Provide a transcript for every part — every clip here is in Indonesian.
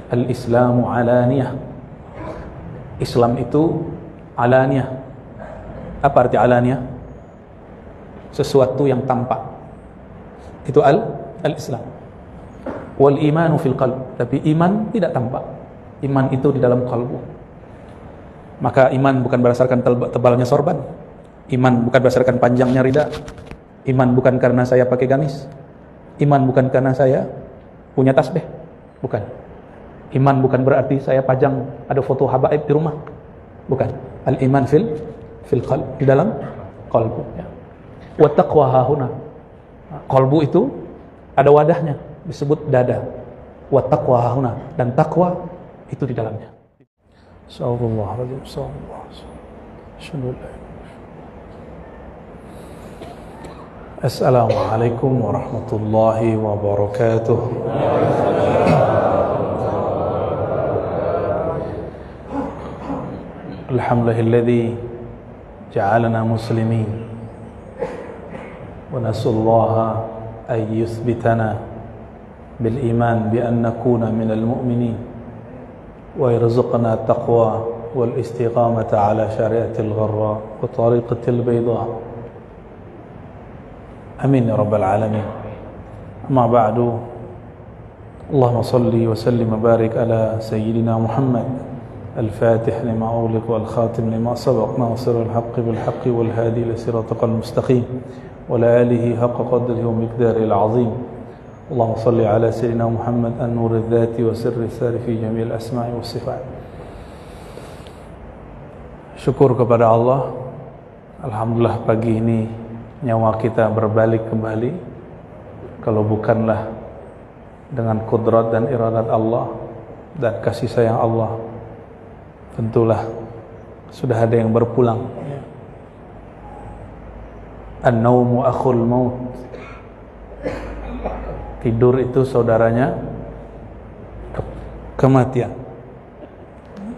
Al-Islamu alaniyah. Islam itu alaniyah. Apa arti alaniyah? Sesuatu yang tampak. Itu al-Islam. Wal imanu fil qalb. Tapi iman tidak tampak. Iman itu di dalam kalbu. Maka iman bukan berdasarkan tebalnya sorban. Iman bukan berdasarkan panjangnya rida. Iman bukan karena saya pakai gamis. Iman bukan karena saya punya tasbih. Bukan. Iman bukan berarti saya pajang ada foto habaib di rumah. Bukan. Al-iman fil qalb, di dalam qalbu, ya. Wa taqwa hahuna. Qalbu itu ada wadahnya, disebut dada. Wa taqwa hahuna, dan takwa itu di dalamnya. Assalamualaikum warahmatullahi wabarakatuh. Alhamdulillahilladzi ja'alana muslimin wa nasallaha an yuthbitana bil iman bi an nakuna minal mu'minin wa yarzuqna taqwa wal istiqamata ala syari'atil gharra wa tariqatil bayda. Amin ya rabbal alamin. Amma ba'du. Allahumma salli wa sallim wa barik ala sayyidina Muhammad الفاتح لما أغلق والخاتم لما سبق ناصر الحق بالحق والهادي إلى صراطك المستقيم وعلى آله حق قدره ومقداره العظيم. اللهم صل على سيدنا محمد النور الذاتي وسر السار في جميع الأسماء والصفات. Syukur kepada Allah. Alhamdulillah pagi ini nyawa kita berbalik kembali. Kalau bukanlah dengan kudrat dan iradat Allah dan kasih sayang Allah, tentulah sudah ada yang berpulang. An-naumu akhul maut. Tidur itu saudaranya kematian.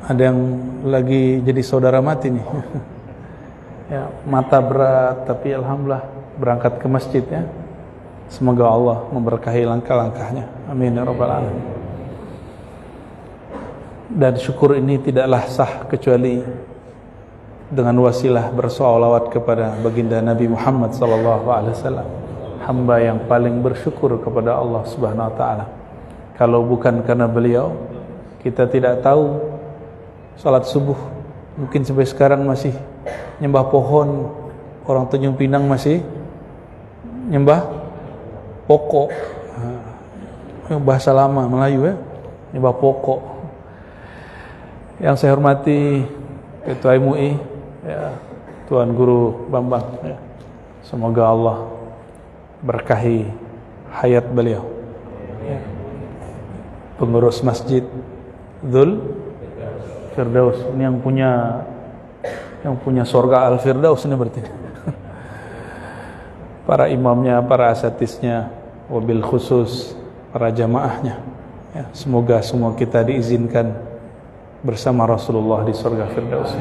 Ada yang lagi jadi saudara mati nih. Ya, mata berat tapi alhamdulillah berangkat ke masjid, ya. Semoga Allah memberkahi langkah-langkahnya. Amin ya rabbal alamin. Dan syukur ini tidaklah sah kecuali dengan wasilah bersolawat kepada baginda Nabi Muhammad SAW, hamba yang paling bersyukur kepada Allah Subhanahu Wa Taala. Kalau bukan karena beliau, kita tidak tahu salat subuh. Mungkin sampai sekarang masih nyembah pohon, orang Tanjung Pinang masih nyembah pokok. Bahasa lama Melayu, ya, nyembah pokok. Yang saya hormati Ketua MUI, ya, Tuan Guru Bambang, ya. Semoga Allah berkahi hayat beliau, ya. Pengurus Masjid Dzul Firdaus, ini yang punya surga Al-Firdaus ini berarti. Para imamnya, para asatisnya, wabil khusus para jamaahnya, ya. Semoga semua kita diizinkan bersama Rasulullah di surga Firdaus.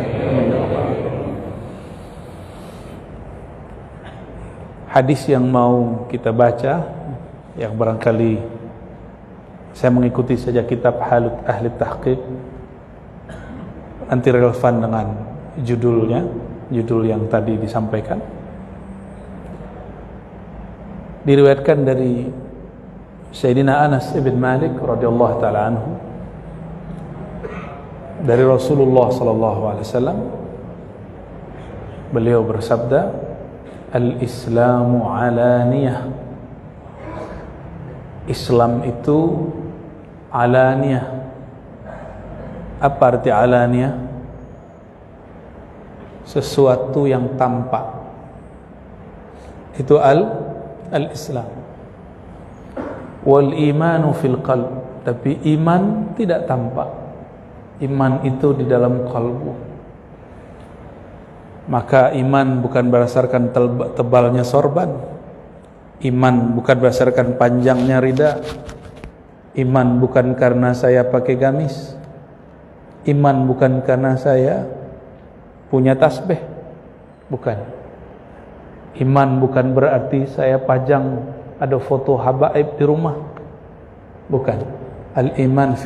Hadis yang mau kita baca, yang barangkali saya mengikuti saja kitab Halut Ahli Tahqiq, nanti relevan dengan judulnya, judul yang tadi disampaikan. Diriwayatkan dari Sayyidina Anas ibn Malik radhiyallahu taala anhu, dari Rasulullah SAW, beliau bersabda, Al-Islamu alaniyah. Islam itu alaniyah. Apa arti alaniyah? Sesuatu yang tampak. Itu al-Islam. Wal imanu fil qalb. Tapi iman tidak tampak. Iman itu di dalam kalbu. Maka iman bukan berdasarkan tebalnya sorban. Iman bukan berdasarkan panjangnya rida. Iman bukan karena saya pakai gamis. Iman bukan karena saya punya tasbih. Bukan. Iman bukan berarti saya pajang ada foto habaib di rumah. Bukan. Al-iman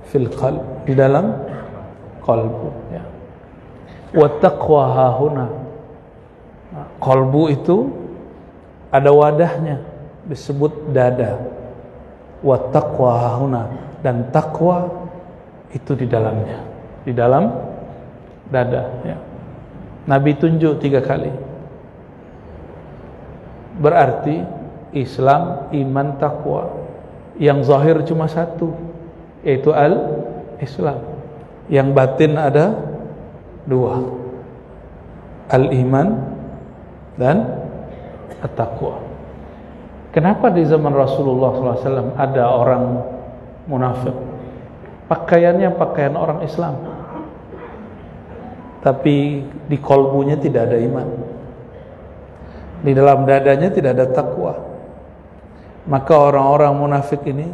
fil qalb, di dalam qalbu, ya. Wa taqwa hahuna. Qalbu itu ada wadahnya, disebut dada. Wa taqwa hahuna, dan takwa itu di dalamnya, di dalam dada, ya. Nabi tunjuk 3 kali. Berarti Islam, iman, takwa. Yang zahir cuma satu, yaitu al-Islam. Yang batin ada 2, al-iman dan at-taqwa. Kenapa di zaman Rasulullah SAW ada orang munafik? Pakaiannya pakaian orang Islam, tapi di kolbunya tidak ada iman, di dalam dadanya tidak ada takwa. Maka orang-orang munafik ini,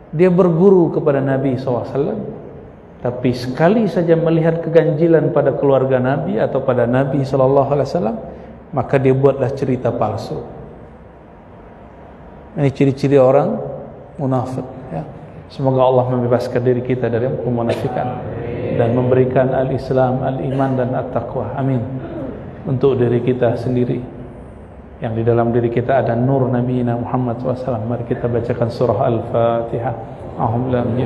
dia berguru kepada Nabi SAW, tapi sekali saja melihat keganjilan pada keluarga Nabi atau pada Nabi SAW, maka dia buatlah cerita palsu. Ini ciri-ciri orang munafik, ya. Semoga Allah membebaskan diri kita dari kemunafikan dan memberikan al-Islam, al-iman dan at-taqwa. Amin. Untuk diri kita sendiri, yang di dalam diri kita ada nur Nabi Muhammad SAW. Mari kita bacakan surah Al-Fatihah.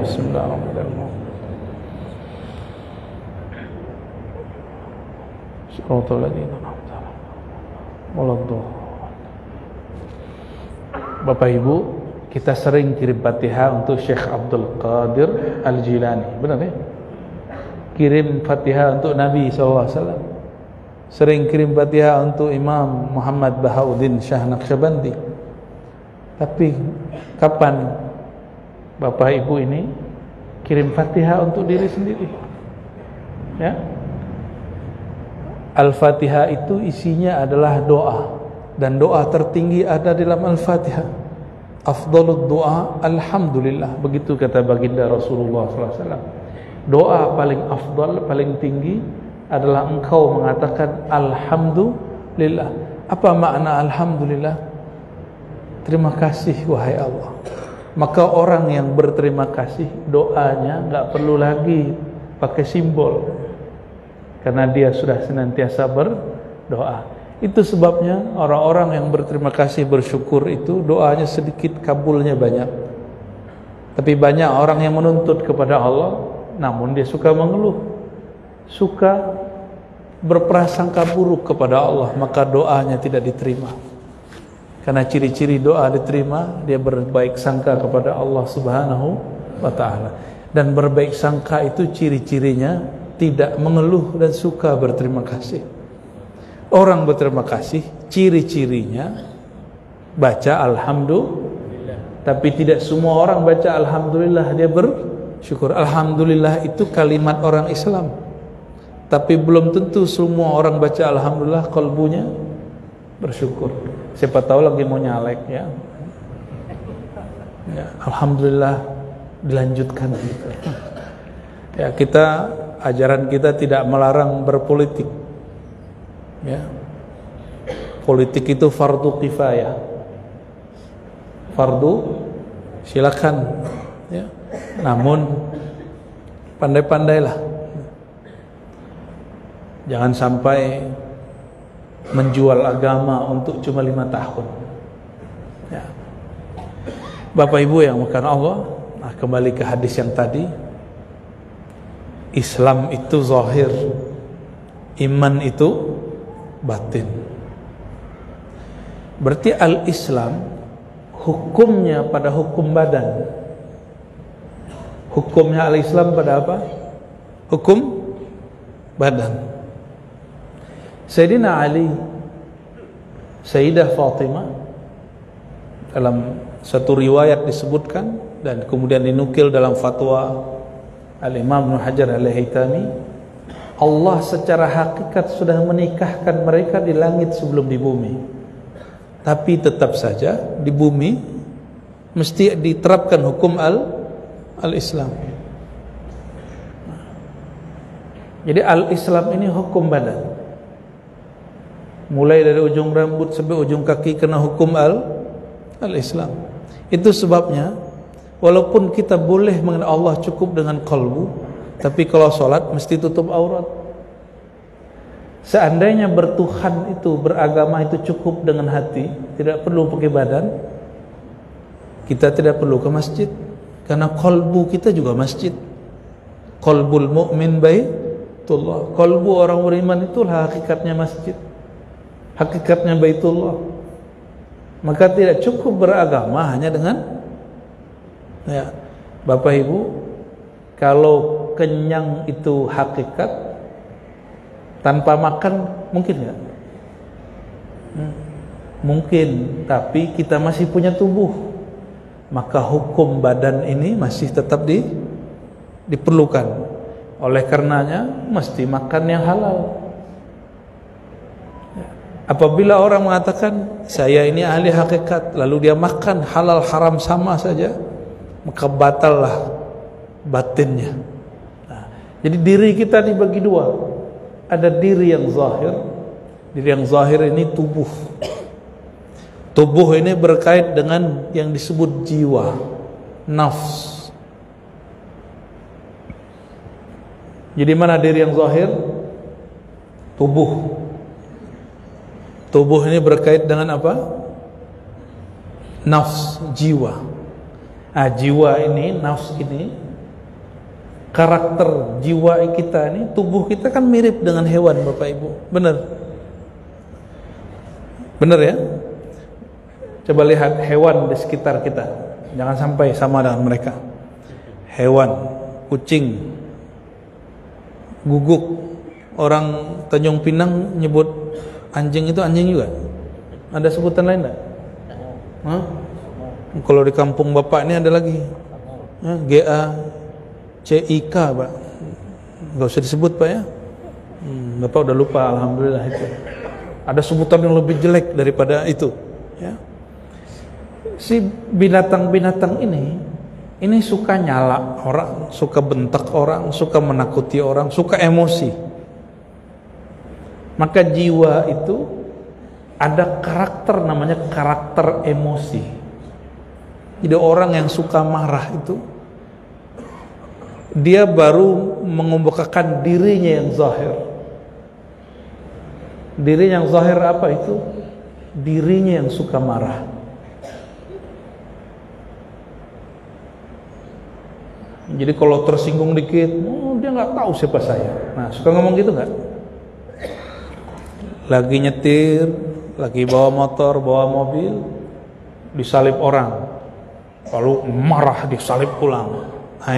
Bismillahirrahmanirrahim. Bapak Ibu, kita sering kirim Fatihah untuk Syekh Abdul Qadir Al-Jilani, benar ya? Kirim Fatihah untuk Nabi SAW. Sering kirim Fatihah untuk Imam Muhammad Bahauddin Shah Naqsyabandi. Tapi kapan Bapak Ibu ini kirim Fatihah untuk diri sendiri? Ya. Al-Fatihah itu isinya adalah doa, dan doa tertinggi ada dalam Al-Fatihah. Afdalud doa alhamdulillah, begitu kata baginda Rasulullah SAW. Doa paling afdal, paling tinggi adalah engkau mengatakan alhamdulillah. Apa makna alhamdulillah? Terima kasih wahai Allah. Maka orang yang berterima kasih, doanya enggak perlu lagi pakai simbol, karena dia sudah senantiasa berdoa. Itu sebabnya orang-orang yang berterima kasih, bersyukur itu doanya sedikit, kabulnya banyak. Tapi banyak orang yang menuntut kepada Allah, namun dia suka mengeluh, suka berprasangka buruk kepada Allah, maka doanya tidak diterima. Karena ciri-ciri doa diterima, dia berbaik sangka kepada Allah Subhanahu wa ta'ala. Dan berbaik sangka itu ciri-cirinya tidak mengeluh dan suka berterima kasih. Orang berterima kasih, ciri-cirinya baca alhamdulillah. Tapi tidak semua orang baca alhamdulillah dia bersyukur. Alhamdulillah itu kalimat orang Islam, tapi belum tentu semua orang baca alhamdulillah kalbunya bersyukur. Siapa tahu lagi mau nyalek, ya. Ya, alhamdulillah dilanjutkan gitu. Ya, ajaran kita tidak melarang berpolitik. Ya. Politik itu fardu kifayah. Fardu silakan, ya. Namun pandai-pandailah. Jangan sampai menjual agama untuk cuma 5 tahun. Ya. Bapak Ibu yang bukan Allah, kembali ke hadis yang tadi. Islam itu zahir, iman itu batin. Berarti al-Islam hukumnya pada hukum badan. Hukumnya al-Islam pada apa? Hukum badan. Sayyidina Ali, Sayyidah Fatimah, dalam satu riwayat disebutkan dan kemudian dinukil dalam fatwa Al-Imam Ibnu Hajar Al-Haytami, Allah secara hakikat sudah menikahkan mereka di langit sebelum di bumi. Tapi tetap saja di bumi mesti diterapkan hukum al-Islam. Jadi al-Islam ini hukum badan. Mulai dari ujung rambut sampai ujung kaki kena hukum al-Islam. Itu sebabnya Walaupun kita boleh mengenal Allah cukup dengan qalbu, tapi kalau sholat mesti tutup aurat. Seandainya bertuhan itu, beragama itu cukup dengan hati, tidak perlu pakai badan, kita tidak perlu ke masjid, karena qalbu kita juga masjid. Qalbul mu'min baitullah. Qalbu orang beriman itulah hakikatnya masjid, hakikatnya baitullah. Maka tidak cukup beragama hanya dengan ya, Bapak Ibu, kalau kenyang itu hakikat, tanpa makan mungkin nggak? Mungkin, tapi kita masih punya tubuh, maka hukum badan ini masih tetap diperlukan. Oleh karenanya mesti makan yang halal. Apabila orang mengatakan saya ini ahli hakikat, lalu dia makan halal haram sama saja, maka batallah batinnya. Nah, jadi diri kita dibagi dua. Ada diri yang zahir. Diri yang zahir ini tubuh. Tubuh ini berkait dengan yang disebut jiwa, nafs. Jadi mana diri yang zahir? Tubuh. Tubuh ini berkait dengan apa? Nafs, jiwa. Jiwa ini, nafs ini, karakter jiwa kita ini, tubuh kita kan mirip dengan hewan, Bapak Ibu. Benar? Benar ya? Coba lihat hewan di sekitar kita, jangan sampai sama dengan mereka. Hewan, kucing, guguk. Orang Tanjung Pinang nyebut anjing itu anjing juga. Ada sebutan lain enggak? Kalau di kampung Bapak ini ada lagi. GACIK, Pak. Enggak usah disebut, Pak ya. Bapak udah lupa, alhamdulillah itu. Ada sebutan yang lebih jelek daripada itu, ya. Si binatang-binatang ini suka nyala orang, suka bentak orang, suka menakuti orang, suka emosi. Maka jiwa itu ada karakter, namanya karakter emosi. Jadi orang yang suka marah itu, dia baru mengemukakan dirinya yang zahir. Diri yang zahir apa itu? Dirinya yang suka marah. Jadi kalau tersinggung dikit, dia nggak tahu siapa saya. Nah, suka ngomong gitu nggak? Lagi nyetir, lagi bawa motor, bawa mobil, disalip orang, lalu marah, disalip pulang. Nah,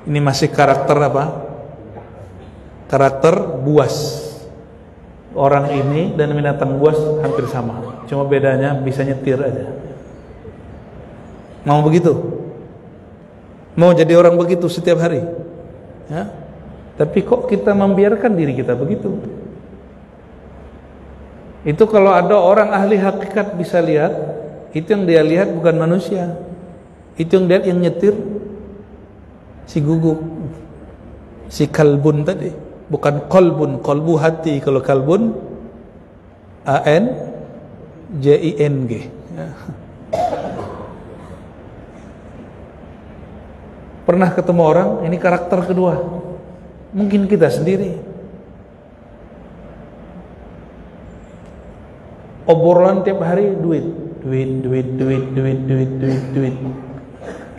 ini masih karakter apa? Karakter buas. Orang ini dan binatang buas hampir sama, cuma bedanya bisa nyetir aja. Mau begitu? Mau jadi orang begitu setiap hari? Ya? Tapi kok kita membiarkan diri kita begitu? Itu kalau ada orang ahli hakikat bisa lihat, itu yang dia lihat bukan manusia. Itu yang lihat yang nyetir si guguk, si kalbun tadi, bukan kolbun. Kolbu hati, kalau kalbun ANJING. Ya. Pernah ketemu orang, ini karakter kedua. Mungkin kita sendiri. Obrolan tiap hari duit.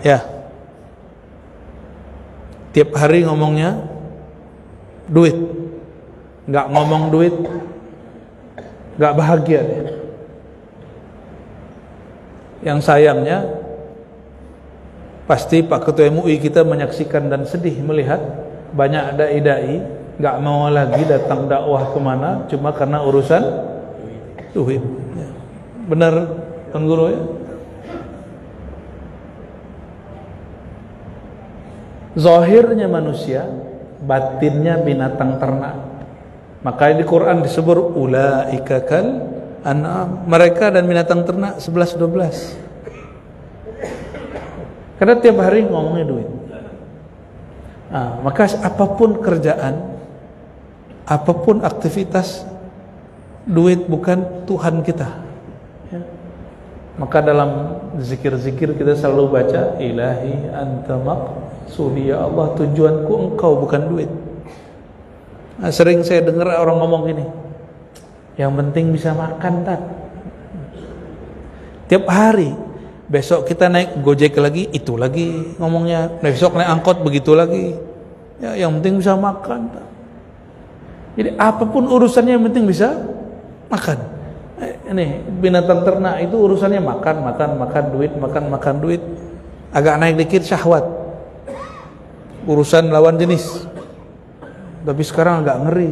Ya. Tiap hari ngomongnya duit. Enggak ngomong duit, enggak bahagia dia. Yang sayangnya pasti Pak Ketua MUI kita menyaksikan dan sedih melihat banyak dai-dai enggak mau lagi datang dakwah kemana cuma karena urusan duit. Ya. Benar Tuan Guru ya? Zahirnya manusia, batinnya binatang ternak. Makanya di Quran disebut ulaika kal an'am. Mereka dan binatang ternak 11-12. Karena tiap hari ngomongnya duit. Maka apapun kerjaan, apapun aktivitas, duit bukan Tuhan kita. Ya. Maka dalam zikir-zikir kita selalu baca ilahi anta maqsudi, ya Allah tujuanku engkau bukan duit. Nah, sering saya dengar orang ngomong gini, yang penting bisa makan tak. Tiap hari, besok kita naik Gojek lagi, itu lagi ngomongnya. Besok naik angkot begitu lagi. Ya, yang penting bisa makan tak. Jadi apapun urusannya yang penting bisa makan. Ini binatang ternak itu urusannya makan duit. Agak naik dikit syahwat, urusan lawan jenis. Tapi sekarang agak ngeri,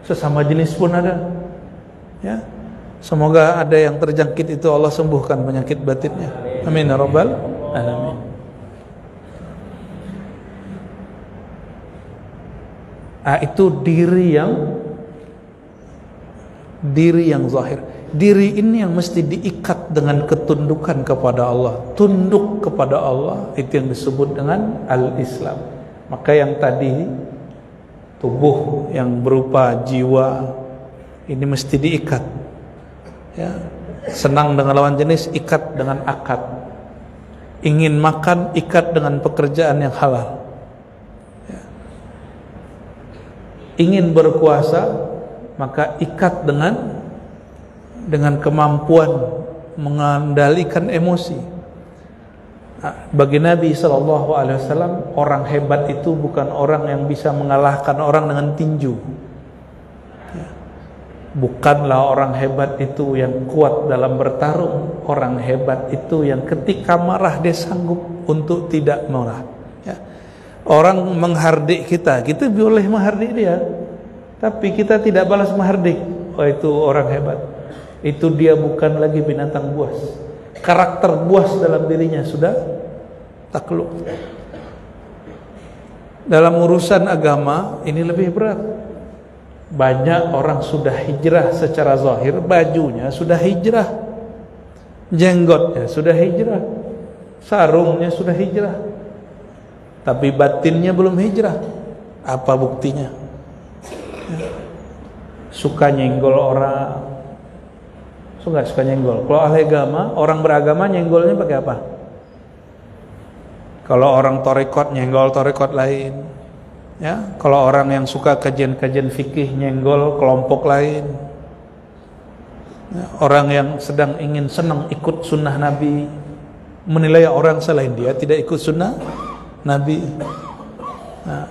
sesama jenis pun ada. Ya, semoga ada yang terjangkit itu Allah sembuhkan penyakit batinnya. Amin ya rabbal alamin. Itu diri yang zahir. Diri ini yang mesti diikat dengan ketundukan kepada Allah. Tunduk kepada Allah, itu yang disebut dengan al-Islam. Maka yang tadi, tubuh yang berupa jiwa, ini mesti diikat. Ya. Senang dengan lawan jenis, ikat dengan akad. Ingin makan, ikat dengan pekerjaan yang halal. Ya. Ingin berkuasa, maka ikat dengan kemampuan mengendalikan emosi. Bagi Nabi SAW, orang hebat itu bukan orang yang bisa mengalahkan orang dengan tinju. Bukanlah orang hebat itu yang kuat dalam bertarung. Orang hebat itu yang ketika marah dia sanggup untuk tidak marah. Orang menghardik kita boleh menghardik dia, tapi kita tidak balas menghardik. Oh, itu orang hebat. Itu dia bukan lagi binatang buas. Karakter buas dalam dirinya sudah takluk. Dalam urusan agama ini lebih berat. Banyak orang sudah hijrah secara zahir, bajunya sudah hijrah, jenggotnya sudah hijrah, sarungnya sudah hijrah, tapi batinnya belum hijrah. Apa buktinya? Suka nyenggol orang, suka nyenggol. Kalau ahli agama, orang beragama nyenggolnya pakai apa? Kalau orang torekot nyenggol torekot lain. Ya, kalau orang yang suka kajian-kajian fikih nyenggol kelompok lain. Ya, orang yang senang ikut sunnah Nabi, menilai orang selain dia tidak ikut sunnah Nabi. Nah,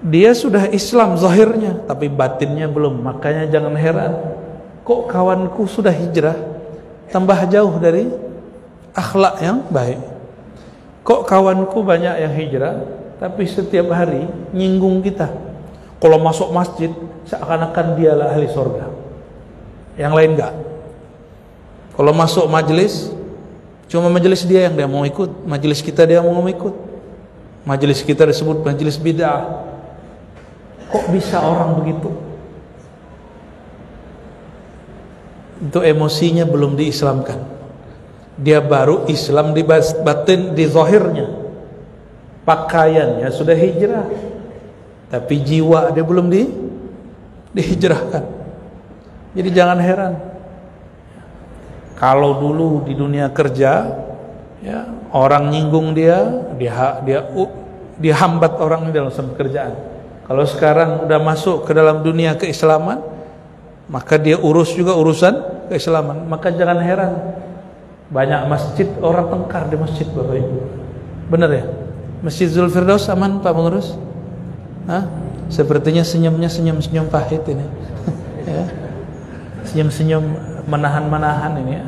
dia sudah Islam zahirnya, tapi batinnya belum. Makanya jangan heran, kok kawanku sudah hijrah, tambah jauh dari akhlak yang baik. Kok kawanku banyak yang hijrah, tapi setiap hari nyinggung kita. Kalau masuk masjid, seakan-akan dialah ahli surga, yang lain enggak. Kalau masuk majelis, cuma majelis dia yang dia mau ikut, majelis kita dia mau ikut. Majelis kita disebut majelis bid'ah. Kok bisa orang begitu? Itu emosinya belum diislamkan. Dia baru Islam di batin, di zahirnya. Pakaiannya sudah hijrah, tapi jiwa dia belum dihijrahkan. Jadi jangan heran kalau dulu di dunia kerja, ya, orang nyinggung dia hambat orang di dalam pekerjaan. Kalau sekarang udah masuk ke dalam dunia keislaman, maka dia urus juga urusan keislaman. Maka jangan heran banyak masjid orang tengkar di masjid, Bapak Ibu. Benar ya? Masjid Zulfirdaus aman Pak Pengurus? Hah? Sepertinya senyumnya senyum pahit ini. Ya. Senyum menahan ini ya.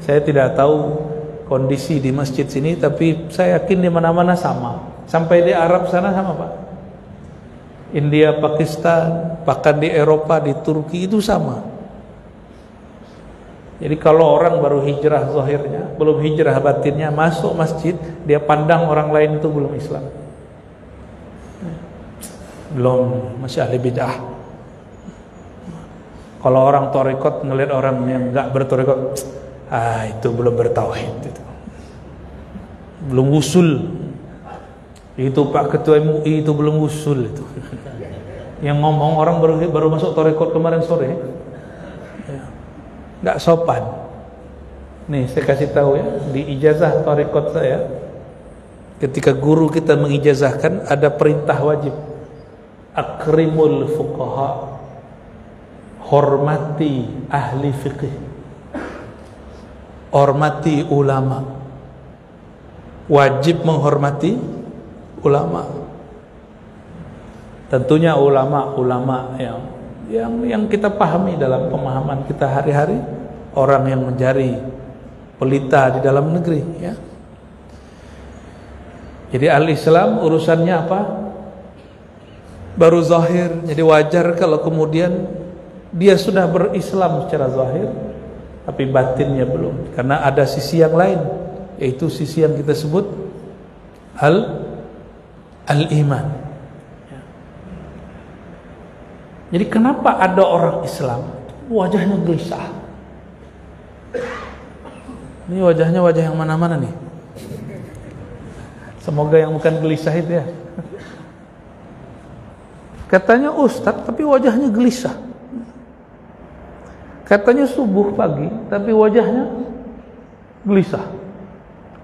Saya tidak tahu kondisi di masjid sini, tapi saya yakin di mana-mana sama. Sampai di Arab sana sama, Pak. India, Pakistan, bahkan di Eropa, di Turki itu sama. Jadi kalau orang baru hijrah zahirnya, belum hijrah batinnya, masuk masjid, dia pandang orang lain itu belum Islam, belum, masih ahli bid'ah. Kalau orang tarekat ngelihat orang yang enggak bertarekat, itu belum bertauhid, itu belum usul. Itu Pak Ketua MUI itu belum usul itu. Yang ngomong orang baru masuk tarekat kemarin sore, nggak sopan. Nih saya kasih tahu ya, di ijazah tarekat saya, ketika guru kita mengijazahkan ada perintah wajib, akrimul fuqaha, hormati ahli fikih, hormati ulama, wajib menghormati ulama. Tentunya ulama-ulama yang kita pahami dalam pemahaman kita hari-hari, orang yang mencari pelita di dalam negeri, ya. Jadi al-Islam urusannya apa? Baru zahir. Jadi wajar kalau kemudian dia sudah berislam secara zahir, tapi batinnya belum, karena ada sisi yang lain, yaitu sisi yang kita sebut al-iman. Jadi kenapa ada orang Islam wajahnya gelisah? Ini wajahnya wajah yang mana-mana nih? Semoga yang bukan gelisah itu ya. Katanya ustadz tapi wajahnya gelisah. Katanya subuh pagi tapi wajahnya gelisah.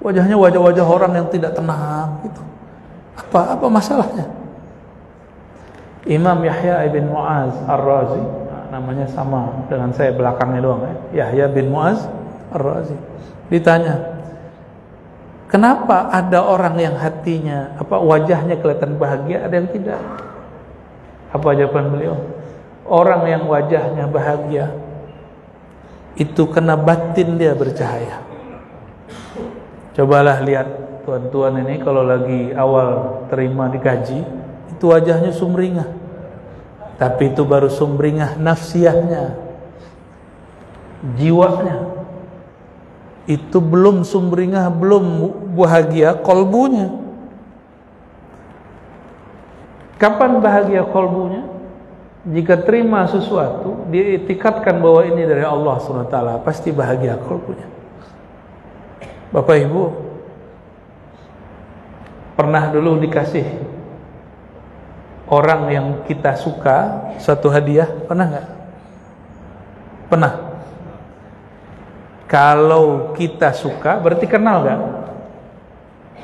Wajahnya wajah-wajah orang yang tidak tenang gitu. Apa masalahnya? Imam Yahya bin Muaz Ar-Razi, namanya sama dengan saya belakangnya doang ya. Yahya bin Muaz Ar-Razi. Ditanya, kenapa ada orang yang hatinya wajahnya kelihatan bahagia, ada yang tidak? Apa jawaban beliau? Orang yang wajahnya bahagia itu karena batin dia bercahaya. Cobalah lihat tuan-tuan ini kalau lagi awal terima digaji, itu wajahnya sumringah. Tapi itu baru sumringah nafsiyahnya, jiwanya. Itu belum sumringah, belum bahagia kolbunya. Kapan bahagia kolbunya? Jika terima sesuatu, dia itikadkan bahwa ini dari Allah SWT, pasti bahagia kolbunya. Bapak Ibu, pernah dulu dikasih orang yang kita suka satu hadiah? Pernah nggak? Pernah. Kalau kita suka berarti kenal nggak?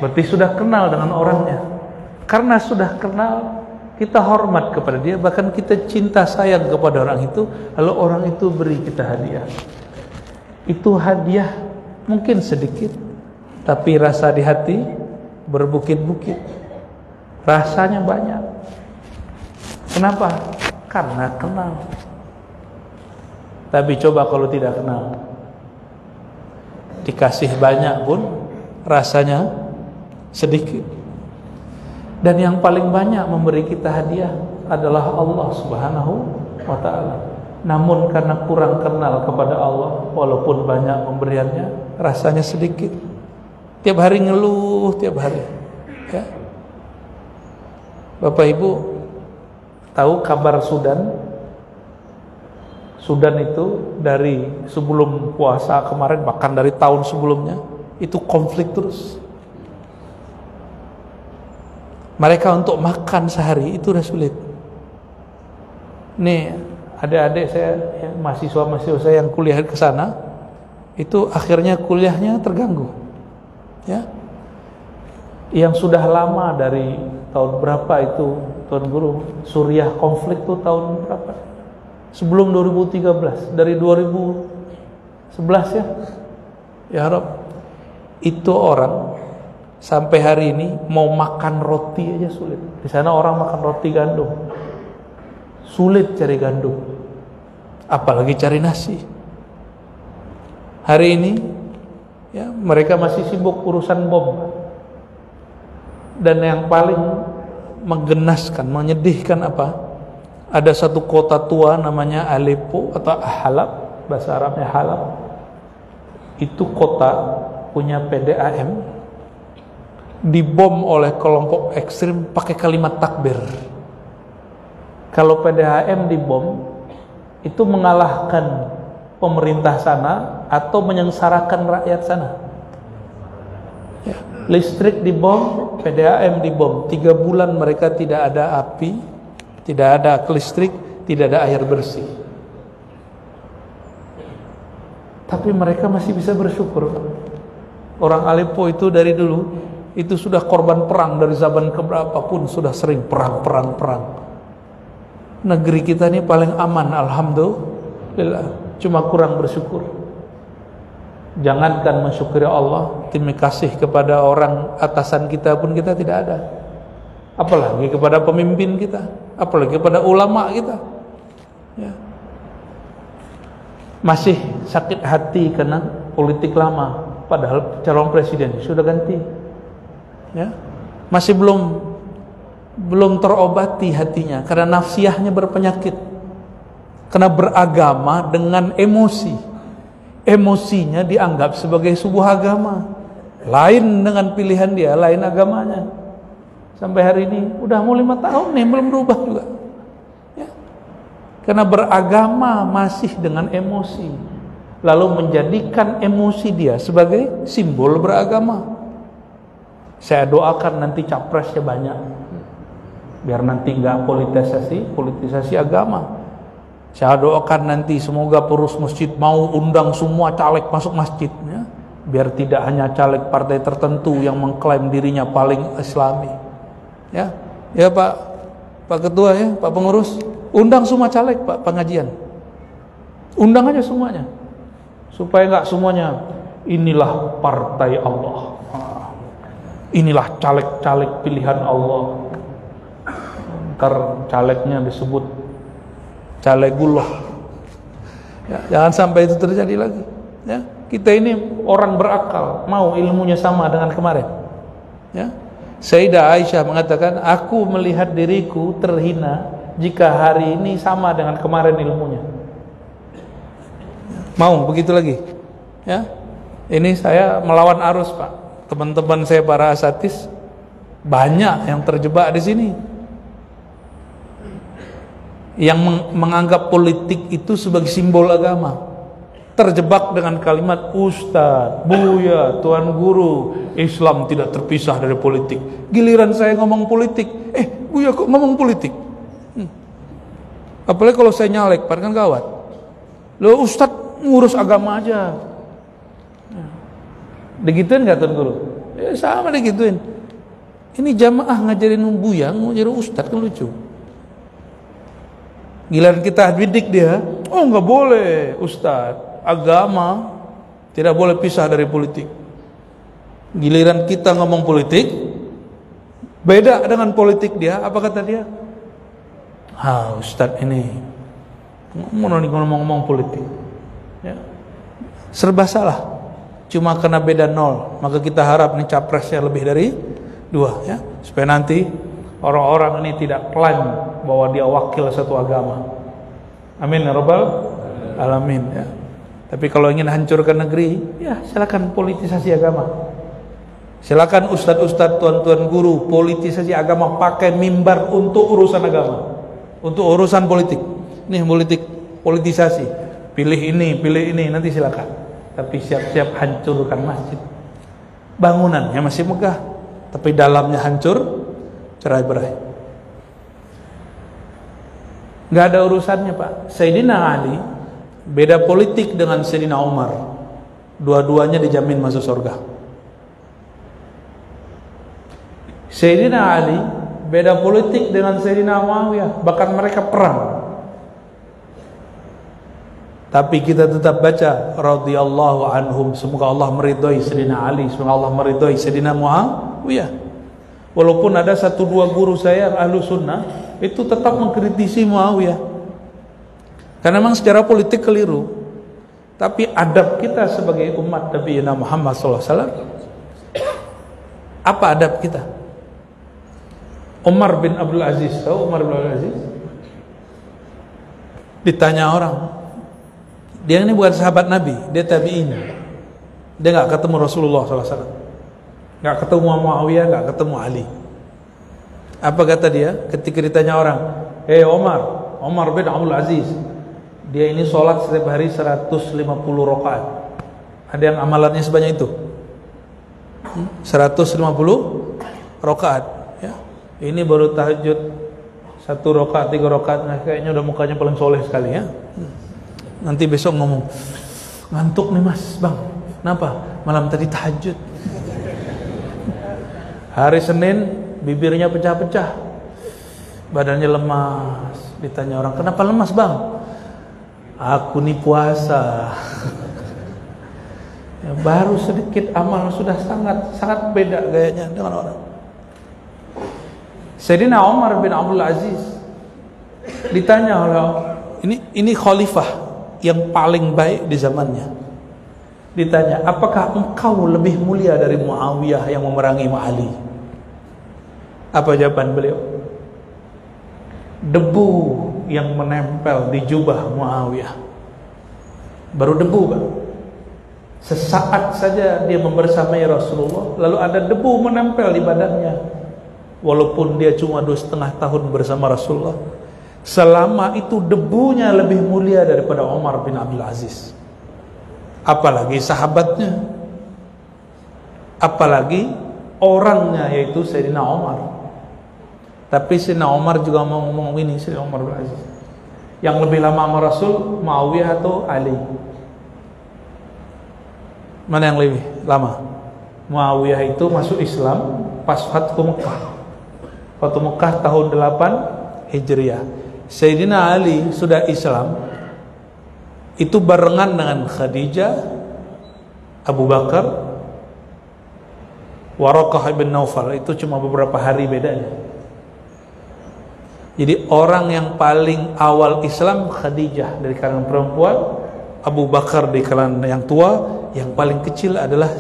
Berarti sudah kenal dengan orangnya. Karena sudah kenal, kita hormat kepada dia, bahkan kita cinta sayang kepada orang itu. Lalu orang itu beri kita hadiah. Itu hadiah mungkin sedikit, tapi rasa di hati berbukit-bukit. Rasanya banyak. Kenapa? Karena kenal. Tapi coba kalau tidak kenal, dikasih banyak pun rasanya sedikit. Dan yang paling banyak memberi kita hadiah adalah Allah Subhanahu wa ta'ala. Namun karena kurang kenal kepada Allah, walaupun banyak pemberiannya, rasanya sedikit. Tiap hari ngeluh, tiap hari ya. Bapak Ibu tahu kabar Sudan? Sudan itu dari sebelum puasa kemarin, bahkan dari tahun sebelumnya, itu konflik terus. Mereka untuk makan sehari itu udah sulit. Nih, adik-adik saya, ya, mahasiswa-mahasiswa saya yang kuliah ke sana, itu akhirnya kuliahnya terganggu. Ya. Yang sudah lama dari tahun berapa itu, Tuan Guru, Suriah konflik itu tahun berapa? Sebelum 2013, dari 2011 ya. Ya Rob, itu orang sampai hari ini mau makan roti aja sulit. Di sana orang makan roti gandum. Sulit cari gandum. Apalagi cari nasi. Hari ini ya, mereka masih sibuk urusan bom. Dan yang paling menggenaskan, menyedihkan apa? Ada satu kota tua namanya Aleppo atau Halab, bahasa Arabnya Halab. Itu kota punya PDAM, dibom oleh kelompok ekstrim pakai kalimat takbir. Kalau PDAM dibom, itu mengalahkan pemerintah sana atau menyengsarakan rakyat sana. Ya. Listrik dibom, PDAM dibom. 3 bulan mereka tidak ada api, tidak ada listrik, tidak ada air bersih. Tapi mereka masih bisa bersyukur. Orang Aleppo itu dari dulu itu sudah korban perang, dari zaman keberapa pun sudah sering perang. Negeri kita ini paling aman, alhamdulillah. Cuma kurang bersyukur. Jangankan mensyukuri Allah, terima kasih kepada orang atasan kita pun kita tidak ada. Apalagi kepada pemimpin kita, apalagi kepada ulama kita. Ya. Masih sakit hati karena politik lama, padahal calon presiden sudah ganti. Ya. Masih belum terobati hatinya karena nafsiyahnya berpenyakit. Karena beragama dengan emosi. Emosinya dianggap sebagai sebuah agama. Lain dengan pilihan dia, lain agamanya. Sampai hari ini udah mau 5 tahun nih belum berubah juga. Ya. Karena beragama masih dengan emosi, lalu menjadikan emosi dia sebagai simbol beragama. Saya doakan nanti capresnya banyak, biar nanti nggak politisasi agama. Saya doakan nanti semoga pengurus masjid mau undang semua caleg masuk masjid, ya. Biar tidak hanya caleg partai tertentu yang mengklaim dirinya paling islami. Ya, ya Pak Ketua, ya Pak Pengurus, undang semua caleg Pak pengajian, undang aja semuanya, supaya nggak semuanya inilah partai Allah, inilah caleg-caleg pilihan Allah. Ntar calegnya disebut calegullah. Ya, jangan sampai itu terjadi lagi. Ya, kita ini orang berakal, mau ilmunya sama dengan kemarin. Ya. Sayyidah Aisyah mengatakan, aku melihat diriku terhina jika hari ini sama dengan kemarin ilmunya. Mau begitu lagi? Ya, ini saya melawan arus Pak. Teman-teman saya para asatis banyak yang terjebak di sini, yang menganggap politik itu sebagai simbol agama. Terjebak dengan kalimat Ustadz, Buya, Tuan Guru, Islam tidak terpisah dari politik. Giliran saya ngomong politik, Buya kok ngomong politik? Apalagi kalau saya nyalek, kan gawat. Loh Ustadz ngurus agama aja. Digituin gak Tuan Guru? Ya sama digituin. Ini jamaah ngajarin Buya, ngajarin Ustadz, kan lucu. Giliran kita bidik dia, oh nggak boleh Ustadz, agama tidak boleh pisah dari politik. Giliran kita ngomong politik, beda dengan politik dia, apa kata dia? Ustadz ini ngomong politik, ya. Serba salah. Cuma karena beda 0, maka kita harap nih capresnya lebih dari 2, ya, supaya nanti orang-orang ini tidak klaim bahwa dia wakil satu agama. Amin ya rabbal alamin, ya. Tapi kalau ingin hancurkan negeri, ya silakan politisasi agama. Silakan ustadz-ustadz, tuan-tuan guru politisasi agama, pakai mimbar untuk urusan agama, untuk urusan politik. Nih politisasi, pilih ini, nanti silakan. Tapi siap-siap hancurkan masjid. Bangunannya masih megah, tapi dalamnya hancur, cerai-berai. Gak ada urusannya Pak. Sayyidina Ali beda politik dengan Sayyidina Umar. Dua-duanya dijamin masuk surga. Sayyidina Ali beda politik dengan Sayyidina Muawiyah, bahkan mereka perang. Tapi kita tetap baca radhiyallahu anhum, semoga Allah meridhai Sayyidina Ali, semoga Allah meridhai Sayyidina Muawiyah. Walaupun ada 1-2 guru saya ahlu sunnah itu tetap mengkritisi Muawiyah, karena memang secara politik keliru. Tapi adab kita sebagai umat Nabi Muhammad SAW, apa adab kita? Umar bin Abdul Aziz, tahu Umar bin Abdul Aziz? Ditanya orang, dia ini bukan sahabat Nabi, dia tabi'in. Dia nggak ketemu Rasulullah SAW, nggak ketemu Muawiyah, nggak ketemu Ali. Apa kata dia ketika ditanya orang, Umar bin Abdul Aziz, dia ini sholat setiap hari 150 rakaat. Ada yang amalannya sebanyak itu? 150 rakaat, ya. Ini baru tahajud 1 rakaat, 3 rakaat, nah, kayaknya udah mukanya paling soleh sekali, ya. Nanti besok ngomong, Ngantuk nih mas, bang. Kenapa? Malam tadi tahajud. Hari Senin bibirnya pecah-pecah, badannya lemas. Ditanya orang, kenapa lemas bang? Aku nih puasa. Ya, baru sedikit amal sudah sangat beda gayanya dengan orang. Sayyidina Umar bin Abdul Aziz ditanya oleh ini khalifah yang paling baik di zamannya. Ditanya, apakah engkau lebih mulia dari Muawiyah yang memerangi Ali? Apa jawaban beliau? Debu yang menempel di jubah Muawiyah, baru debu Pak. Sesaat saja dia membersamai Rasulullah, lalu ada debu menempel di badannya. Walaupun dia cuma 2,5 tahun bersama Rasulullah, selama itu debunya lebih mulia daripada Umar bin Abdul Aziz. Apalagi sahabatnya, apalagi orangnya, yaitu Sayyidina Umar. Tapi Sayyidina Umar juga mau ngomong ini, Sayyidina Umar bin Aziz, yang lebih lama sama Rasul, Muawiyah atau Ali? Mana yang lebih lama? Muawiyah itu masuk Islam pas Fathu Mekah. Fathu Mekah tahun 8 Hijriah. Sayyidina Ali sudah Islam itu barengan dengan Khadijah, Abu Bakar, Waraqah ibn Naufal. Itu cuma beberapa hari bedanya. Jadi orang yang paling awal Islam Khadijah dari kalangan perempuan, Abu Bakar di kalangan yang tua, yang paling kecil adalah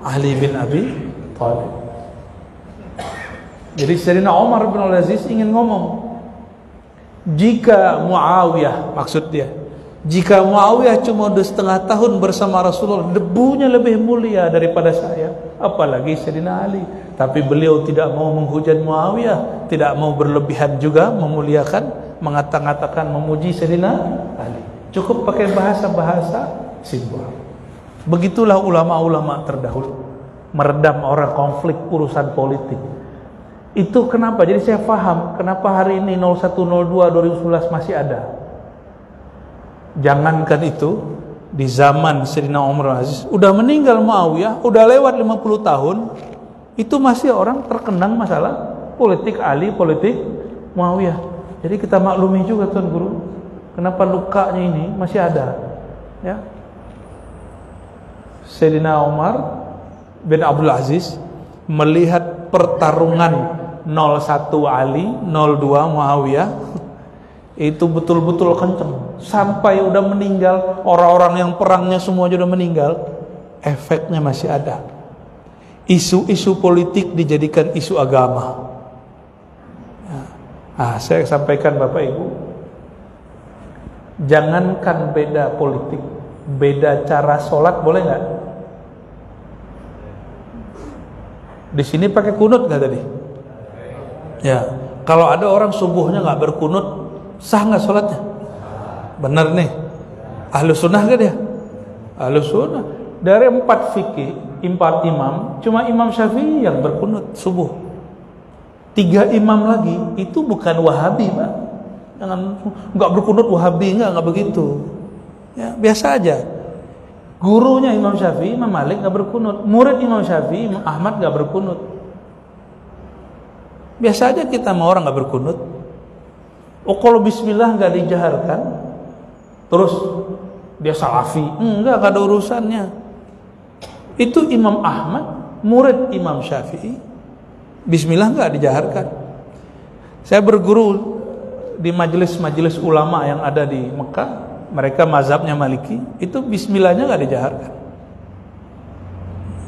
Ali bin Abi Thalib. Jadi Sayyidina Umar bin Abdul Aziz ingin ngomong, jika Muawiyah, maksud dia, jika Muawiyah cuma 2,5 tahun bersama Rasulullah, debunya lebih mulia daripada saya, apalagi Sayyidina Ali. Tapi beliau tidak mau menghujat Muawiyah, tidak mau berlebihan juga memuliakan, mengatakan memuji Sayyidina Ali. Cukup pakai bahasa-bahasa simbol. Begitulah ulama-ulama terdahulu meredam orang konflik urusan politik. Itu kenapa? Jadi saya paham kenapa hari ini 01, 02, 2011 masih ada. Jangankan itu, di zaman Sayyidina Umar Aziz udah meninggal Muawiyah, udah lewat 50 tahun, itu masih orang terkenang masalah politik Ali, politik Muawiyah. Jadi kita maklumi juga Tuan Guru, kenapa lukanya ini masih ada. Ya. Sayyidina Umar bin Abdul Aziz melihat pertarungan 01 Ali, 02 Muawiyah, itu betul-betul kenceng sampai udah meninggal, orang-orang yang perangnya semua sudah meninggal, efeknya masih ada. Isu-isu politik dijadikan isu agama. Saya sampaikan Bapak Ibu, jangankan beda politik, beda cara sholat boleh nggak? Di sini pakai kunut nggak tadi? Ya, kalau ada orang subuhnya nggak berkunut, sah nggak sholatnya? Benar nih, ahlu sunnah gak dia? Ahlu sunnah. Dari 4 fikih, 4 imam, cuma Imam Syafi'i yang berkunut subuh. 3 imam lagi itu bukan Wahabi, Pak. Jangan nggak berkunut Wahabi, nggak begitu. Ya, biasa aja. Gurunya Imam Syafi'i, Imam Malik nggak berkunut. Murid Imam Syafi'i, Imam Ahmad nggak berkunut. Biasa aja kita mau orang nggak berkunut. Oh, kalau Bismillah nggak dijaharkan, terus dia salafi, nggak ada urusannya. Itu Imam Ahmad, murid Imam Syafi'i, Bismillah nggak dijaharkan. Saya berguru di majelis-majelis ulama yang ada di Mekah, mereka mazhabnya Maliki, itu Bismillahnya nggak dijaharkan.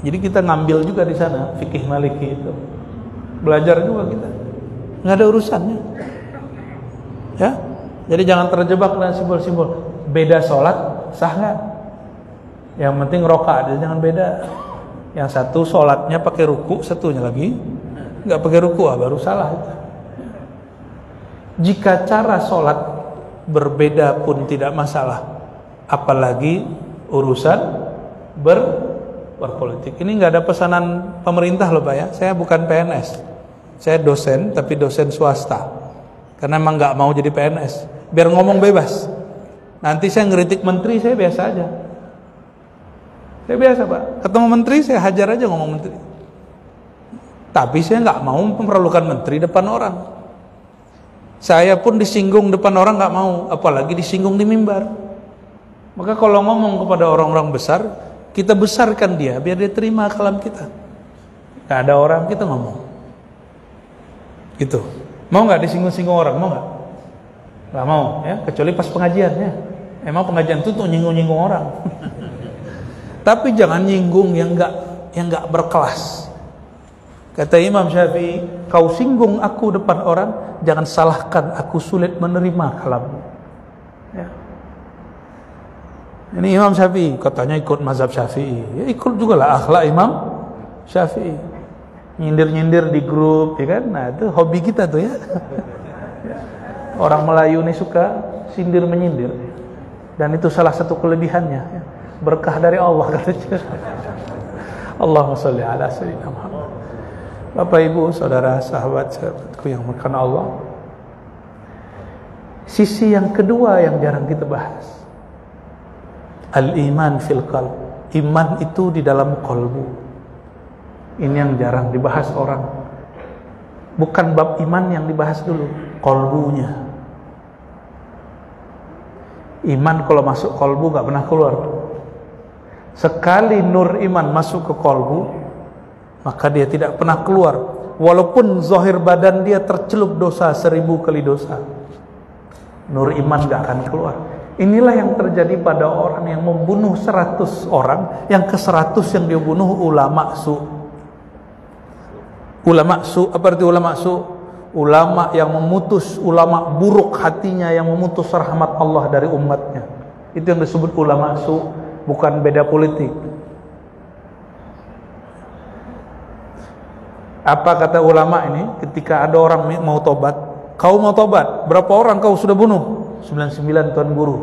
Jadi kita ngambil juga di sana fikih Maliki itu, belajar juga kita, nggak ada urusannya. Ya, jadi jangan terjebak dengan simbol-simbol. Beda sholat sah nggak? Yang penting rokaat, jangan beda. Yang satu sholatnya pakai ruku, satunya lagi nggak pakai ruku, baru salah. Jika cara sholat berbeda pun tidak masalah, apalagi urusan berpolitik. Ini nggak ada pesanan pemerintah loh Pak ya. Saya bukan PNS, saya dosen tapi dosen swasta. Karena emang nggak mau jadi PNS, biar ngomong bebas. Nanti saya ngeritik menteri saya biasa aja. Saya biasa Pak, ketemu menteri saya hajar aja ngomong menteri. Tapi saya nggak mau memperlukan menteri depan orang. Saya pun disinggung depan orang nggak mau, apalagi disinggung di mimbar. Maka kalau ngomong kepada orang-orang besar, kita besarkan dia biar dia terima kalam kita. Nggak ada orang kita ngomong. Gitu. Mau nggak disinggung-singgung orang? Mau nggak? Nggak mau, ya. Kecuali pas pengajian, ya. Emang pengajian itu untuk nyinggung-nyinggung orang. Tapi jangan nyinggung yang nggak berkelas. Kata Imam Syafi'i, kau singgung aku depan orang, jangan salahkan aku sulit menerima kalammu. Ya. Ini Imam Syafi'i, katanya ikut mazhab Syafi'i. Ya ikut juga lah akhlak Imam Syafi'i. Nyindir-nyindir di grup, ya kan? Nah itu hobi kita tuh ya. Orang Melayu ini suka sindir menyindir, dan itu salah satu kelebihannya. Ya. Berkah dari Allah katanya. Allahumma sholli ala sayyidina Muhammad. Bapak Ibu, saudara, sahabatku yang berkenan Allah. Sisi yang kedua yang jarang kita bahas, al-iman fil qalb. Iman itu di dalam kolbu. Ini yang jarang dibahas orang. Bukan bab iman yang dibahas dulu, kolbunya. Iman kalau masuk kolbu gak pernah keluar. Sekali nur iman masuk ke kolbu, maka dia tidak pernah keluar. Walaupun zahir badan dia tercelup dosa 1000 kali dosa, nur iman gak akan keluar. Inilah yang terjadi pada orang yang membunuh 100 orang, yang ke-100 yang dia bunuh ulama su. Ulama su, apa arti ulama su? Ulama yang memutus, ulama buruk hatinya yang memutus rahmat Allah dari umatnya. Itu yang disebut ulama su, bukan beda politik. Apa kata ulama ini ketika ada orang mau tobat? Kau mau tobat, berapa orang kau sudah bunuh? 99 Tuan Guru.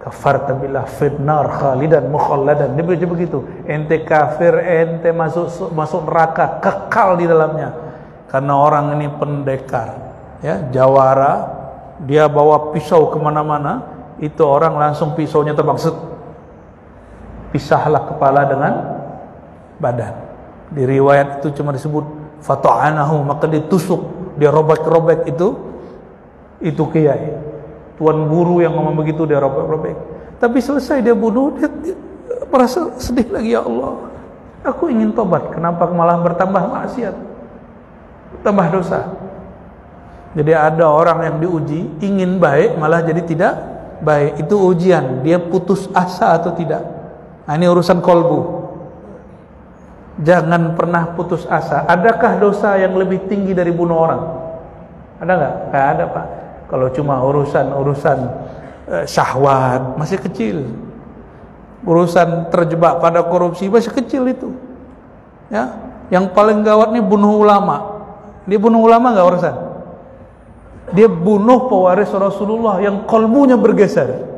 Kafarta billah finnar khalidan mukhalladan. Dia begitu. Ente kafir, ente masuk neraka, kekal di dalamnya. Karena orang ini pendekar, ya, jawara, dia bawa pisau kemana-mana, itu orang langsung pisaunya terbang, set. Pisahlah kepala dengan badan. Di riwayat itu cuma disebut fata'anahu, maka ditusuk, dia robek-robek itu kiai. Tuan Guru yang ngomong begitu, dia robek-robek. Tapi selesai dia bunuh, dia merasa sedih lagi, ya Allah, aku ingin tobat, kenapa malah bertambah maksiat, tambah dosa. Jadi ada orang yang diuji, ingin baik malah jadi tidak baik. Itu ujian, dia putus asa atau tidak. Nah, ini urusan kolbu. Jangan pernah putus asa. Adakah dosa yang lebih tinggi dari bunuh orang? Ada nggak? Nggak ada Pak. Kalau cuma urusan syahwat masih kecil. Urusan terjebak pada korupsi masih kecil itu. Ya, yang paling gawat nih bunuh ulama. Dia bunuh ulama nggak urusan? Dia bunuh pewaris Rasulullah yang kolbunya bergeser.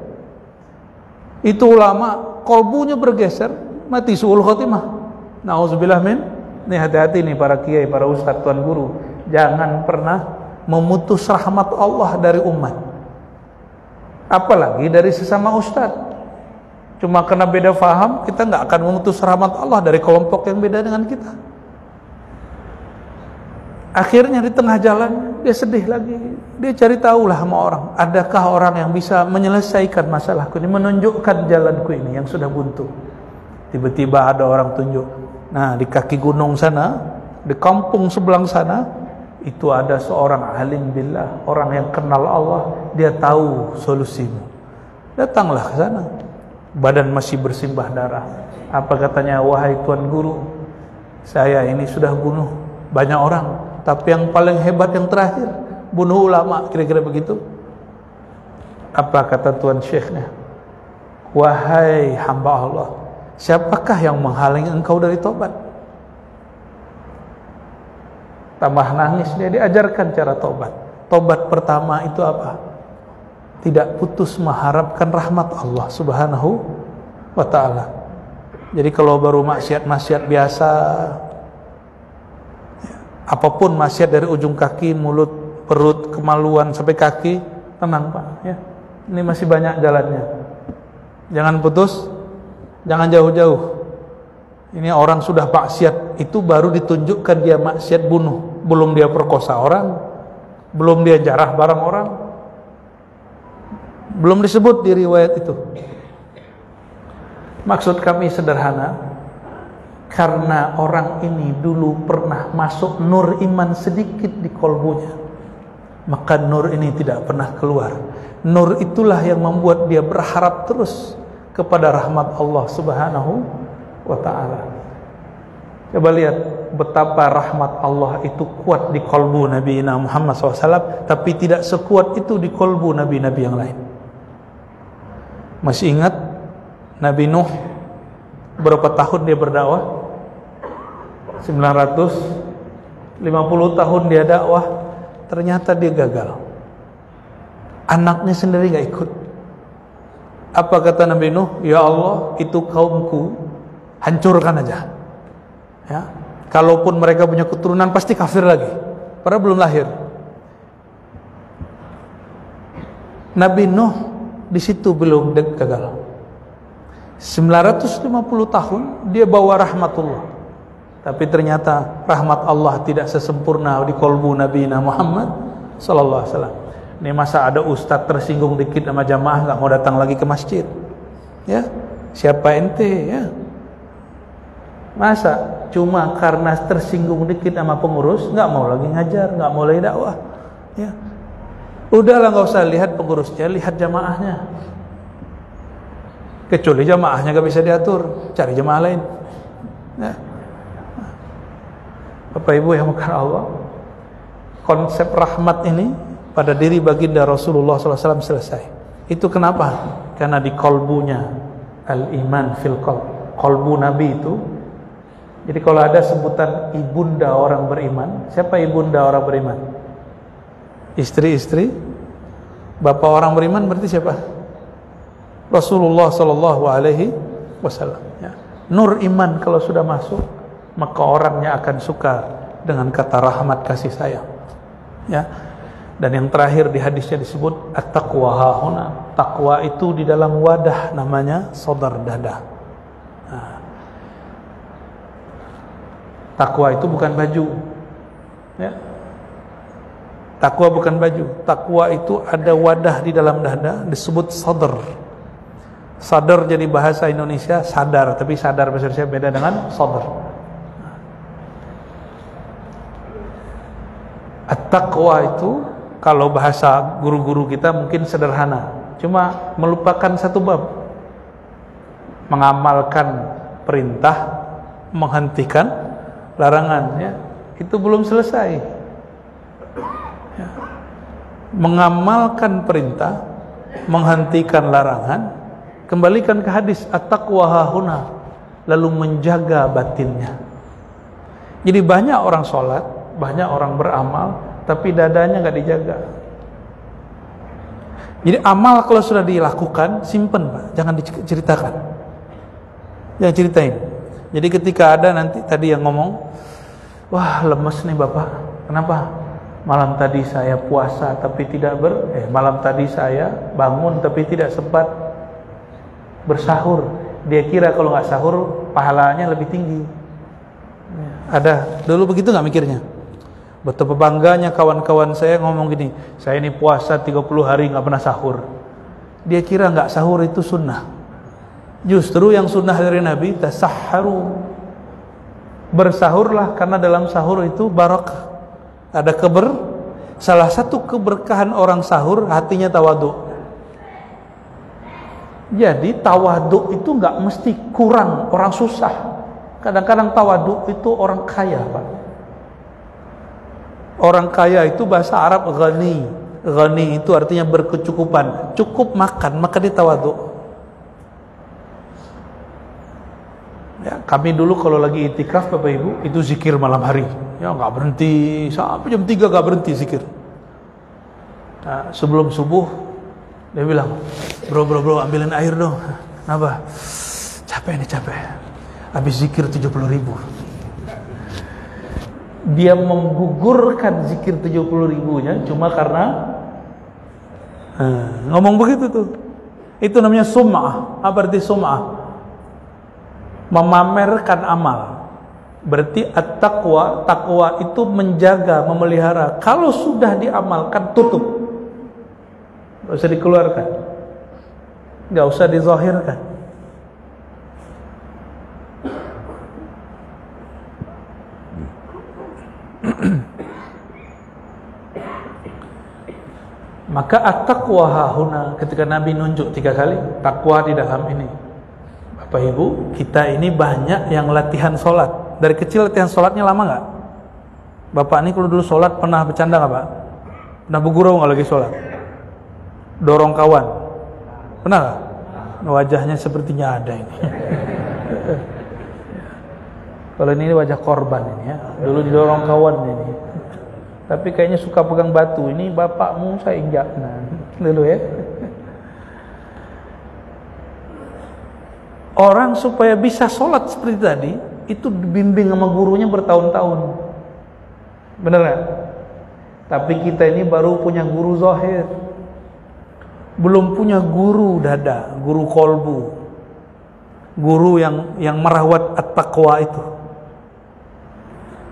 Itu ulama kolbunya bergeser, mati suul khotimah. Nauzubillah min. Nih hati-hati nih para kiai, para ustadz, tuan guru, jangan pernah memutus rahmat Allah dari umat, apalagi dari sesama ustadz. Cuma karena beda faham, kita nggak akan memutus rahmat Allah dari kelompok yang beda dengan kita. Akhirnya di tengah jalan dia sedih lagi, dia cari tahulah sama orang, adakah orang yang bisa menyelesaikan masalahku ini, menunjukkan jalanku ini yang sudah buntu. Tiba-tiba ada orang tunjuk. Nah, di kaki gunung sana, di kampung sebelah sana, itu ada seorang alim billah, orang yang kenal Allah, dia tahu solusimu. Datanglah ke sana. Badan masih bersimbah darah. Apa katanya? Wahai Tuan Guru, saya ini sudah bunuh banyak orang, tapi yang paling hebat yang terakhir, bunuh ulama, kira-kira begitu. Apa kata Tuan Syekhnya? Wahai hamba Allah, siapakah yang menghalangi engkau dari tobat? Tambah nangis, dia diajarkan cara tobat. Tobat pertama itu apa? Tidak putus mengharapkan rahmat Allah Subhanahu wa ta'ala. Jadi kalau baru maksiat-maksiat biasa, apapun maksiat dari ujung kaki, mulut, perut, kemaluan sampai kaki, tenang Pak, ya. Ini masih banyak jalannya. Jangan putus Jangan jauh-jauh. Ini orang sudah maksiat, itu baru ditunjukkan dia maksiat bunuh. Belum dia perkosa orang, belum dia jarah barang orang, belum disebut di riwayat itu. Maksud kami sederhana, karena orang ini dulu pernah masuk nur iman sedikit di kolbunya, maka nur ini tidak pernah keluar. Nur itulah yang membuat dia berharap terus kepada rahmat Allah Subhanahu wa ta'ala. Coba lihat betapa rahmat Allah itu kuat di kolbu Nabi Muhammad SAW, tapi tidak sekuat itu di kolbu Nabi-Nabi yang lain. Masih ingat Nabi Nuh berapa tahun dia berdakwah? 950 tahun dia dakwah, ternyata dia gagal. Anaknya sendiri gak ikut. Apa kata Nabi Nuh? Ya Allah, itu kaumku, hancurkan aja. Ya, kalaupun mereka punya keturunan pasti kafir lagi, padahal belum lahir. Nabi Nuh di situ belum gagal. 950 tahun dia bawa rahmatullah, tapi ternyata rahmat Allah tidak sesempurna di kolbu Nabi Muhammad sallallahu alaihi wasallam. Ini masa ada ustadz tersinggung dikit sama jamaah nggak mau datang lagi ke masjid? Ya, siapa ente? Ya, masa cuma karena tersinggung dikit sama pengurus nggak mau lagi ngajar, nggak mau lagi dakwah? Ya, udahlah, nggak usah lihat pengurusnya, lihat jamaahnya. Kecuali jamaahnya nggak bisa diatur, cari jamaah lain. Ya. Bapak Ibu yang bukan Allah, konsep rahmat ini pada diri baginda Rasulullah SAW selesai. Itu kenapa? Karena di kolbunya al-iman fil qalb. Kolbu Nabi itu. Jadi kalau ada sebutan ibunda orang beriman, siapa ibunda orang beriman? Istri-istri. Bapak orang beriman berarti siapa? Rasulullah SAW. Ya. Nur iman kalau sudah masuk, maka orangnya akan suka dengan kata rahmat, kasih sayang. Ya. Dan yang terakhir di hadisnya disebut at-taqwa hahuna. Takwa itu di dalam wadah namanya sodar dada. Nah, takwa itu bukan baju. Ya. Takwa bukan baju. Takwa itu ada wadah di dalam dada disebut sodar. Sadar jadi bahasa Indonesia sadar, tapi sadar bahasa Indonesia beda dengan sodar. At-taqwa itu kalau bahasa guru-guru kita mungkin sederhana, cuma melupakan satu bab. Mengamalkan perintah, menghentikan larangan, ya. Itu belum selesai. Ya. Mengamalkan perintah, menghentikan larangan, kembalikan ke hadis at-taqwa hahuna, lalu menjaga batinnya. Jadi banyak orang sholat, banyak orang beramal, tapi dadanya nggak dijaga. Jadi amal kalau sudah dilakukan, simpen Pak, jangan diceritakan, jangan ceritain. Jadi ketika ada nanti tadi yang ngomong, wah lemes nih Bapak, kenapa? Malam tadi saya puasa tapi tidak malam tadi saya bangun tapi tidak sempat bersahur. Dia kira kalau nggak sahur pahalanya lebih tinggi. Ada dulu begitu nggak mikirnya? Betapa bangganya kawan-kawan saya ngomong gini, saya ini puasa 30 hari nggak pernah sahur. Dia kira nggak sahur itu sunnah. Justru yang sunnah dari Nabi, tasahharu, bersahurlah, karena dalam sahur itu barakah, ada salah satu keberkahan orang sahur hatinya tawadhu. Jadi tawadhu itu nggak mesti kurang orang susah. Kadang-kadang tawadhu itu orang kaya Pak. Orang kaya itu bahasa Arab ghani. Ghani itu artinya berkecukupan, cukup makan, maka dia tawadhu. Ya, kami dulu kalau lagi itikaf Bapak Ibu, itu zikir malam hari. Ya nggak berhenti, sampai jam 3 nggak berhenti zikir. Nah, sebelum subuh dia bilang, bro ambilin air dong. Kenapa? Capek nih, capek. Habis zikir 70.000. Dia menggugurkan zikir 70.000-nya cuma karena ngomong begitu tuh. Itu namanya sum'ah. Apa arti sum'ah? memamerkan amal. Berarti at-taqwa, takwa itu menjaga, memelihara. Kalau sudah diamalkan, tutup. Nggak usah dikeluarkan, nggak usah dizahirkan. Maka at-taqwa hahuna, ketika Nabi nunjuk 3 kali takwa di dalam ini. Bapak Ibu, kita ini banyak yang latihan sholat. Dari kecil latihan sholatnya lama nggak? Bapak ini kalau dulu sholat pernah bercanda nggak Pak? Pernah bergurau nggak lagi sholat? Dorong kawan? Pernah nggak? Wajahnya sepertinya ada ini. Kalau ini wajah korban ini ya. Dulu didorong kawan ini. Tapi kayaknya suka pegang batu. Ini bapakmu saya injak. Nah, dulu ya. Orang supaya bisa sholat seperti tadi, itu dibimbing sama gurunya bertahun-tahun. Bener gak? Tapi kita ini baru punya guru zahir, belum punya guru dada, guru kolbu, guru yang merawat at-taqwa itu.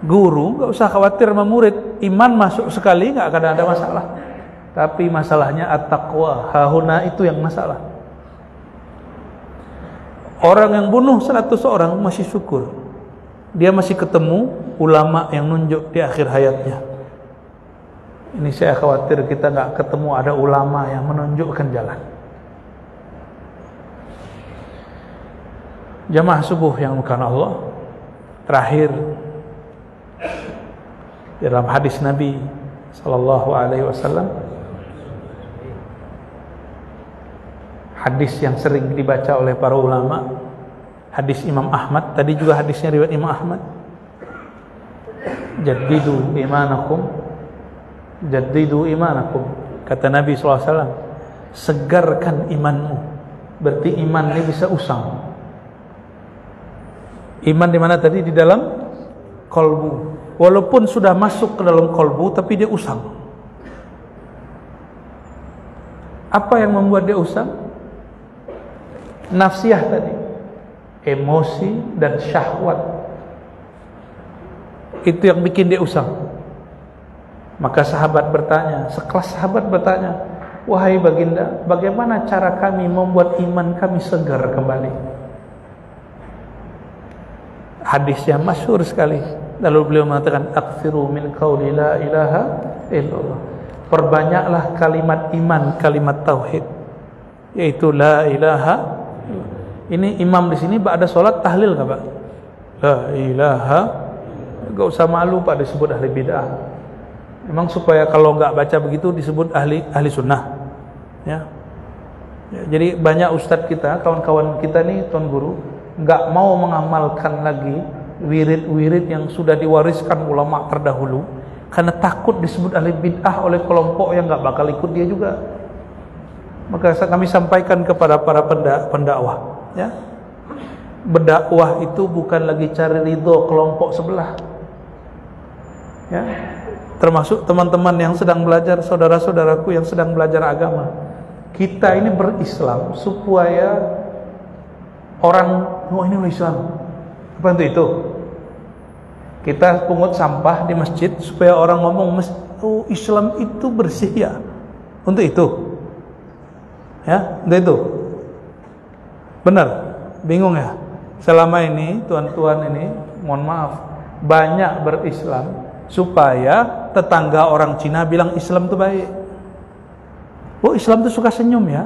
Guru gak usah khawatir sama murid, iman masuk sekali gak akan ada masalah. Tapi masalahnya at-taqwa hahuna, itu yang masalah. Orang yang bunuh 100 orang masih syukur, dia masih ketemu ulama yang nunjuk di akhir hayatnya. Ini saya khawatir kita gak ketemu ada ulama yang menunjukkan jalan. Jamaah subuh yang bukan Allah, terakhir dalam hadis Nabi sallallahu alaihi wasallam, hadis yang sering dibaca oleh para ulama, hadis Imam Ahmad, tadi juga hadisnya riwayat Imam Ahmad. Jaddidu imanakum, jaddidu imanakum, kata Nabi SAW, segarkan imanmu. Berarti iman ini bisa usang. Iman di mana tadi? Di dalam kolbu. Walaupun sudah masuk ke dalam kolbu, tapi dia usang. Apa yang membuat dia usang? Nafsiyah tadi, emosi dan syahwat, itu yang bikin dia usang. Maka sahabat bertanya, sekelas sahabat bertanya, wahai baginda, bagaimana cara kami membuat iman kami segar kembali? Hadisnya masyhur sekali. Lalu beliau mengatakan, aktsiru min qauli la ilaha illallah, perbanyaklah kalimat iman, kalimat tauhid, yaitu la ilaha. Ini imam di sini ba'da salat tahlil enggak Pak? La ilaha. Enggak usah malu Pak disebut ahli bid'ah. Memang supaya kalau enggak baca begitu disebut ahli sunnah. Ya. Jadi banyak ustadz kita, kawan-kawan kita nih, tuan guru, enggak mau mengamalkan lagi wirid-wirid yang sudah diwariskan ulama terdahulu karena takut disebut ahli bid'ah oleh kelompok yang enggak bakal ikut dia juga. Maka kami sampaikan kepada para pendakwah, ya, berdakwah itu bukan lagi cari ridho kelompok sebelah, ya, termasuk teman-teman yang sedang belajar, saudara-saudaraku yang sedang belajar agama. Kita ini berislam supaya orang, oh ini Islam, apa itu? Kita pungut sampah di masjid supaya orang ngomong, oh Islam itu bersih ya, untuk itu. Ya, itu benar. Bingung ya? Selama ini tuan-tuan ini, mohon maaf, banyak berislam supaya tetangga orang Cina bilang Islam itu baik. Oh, Islam itu suka senyum ya,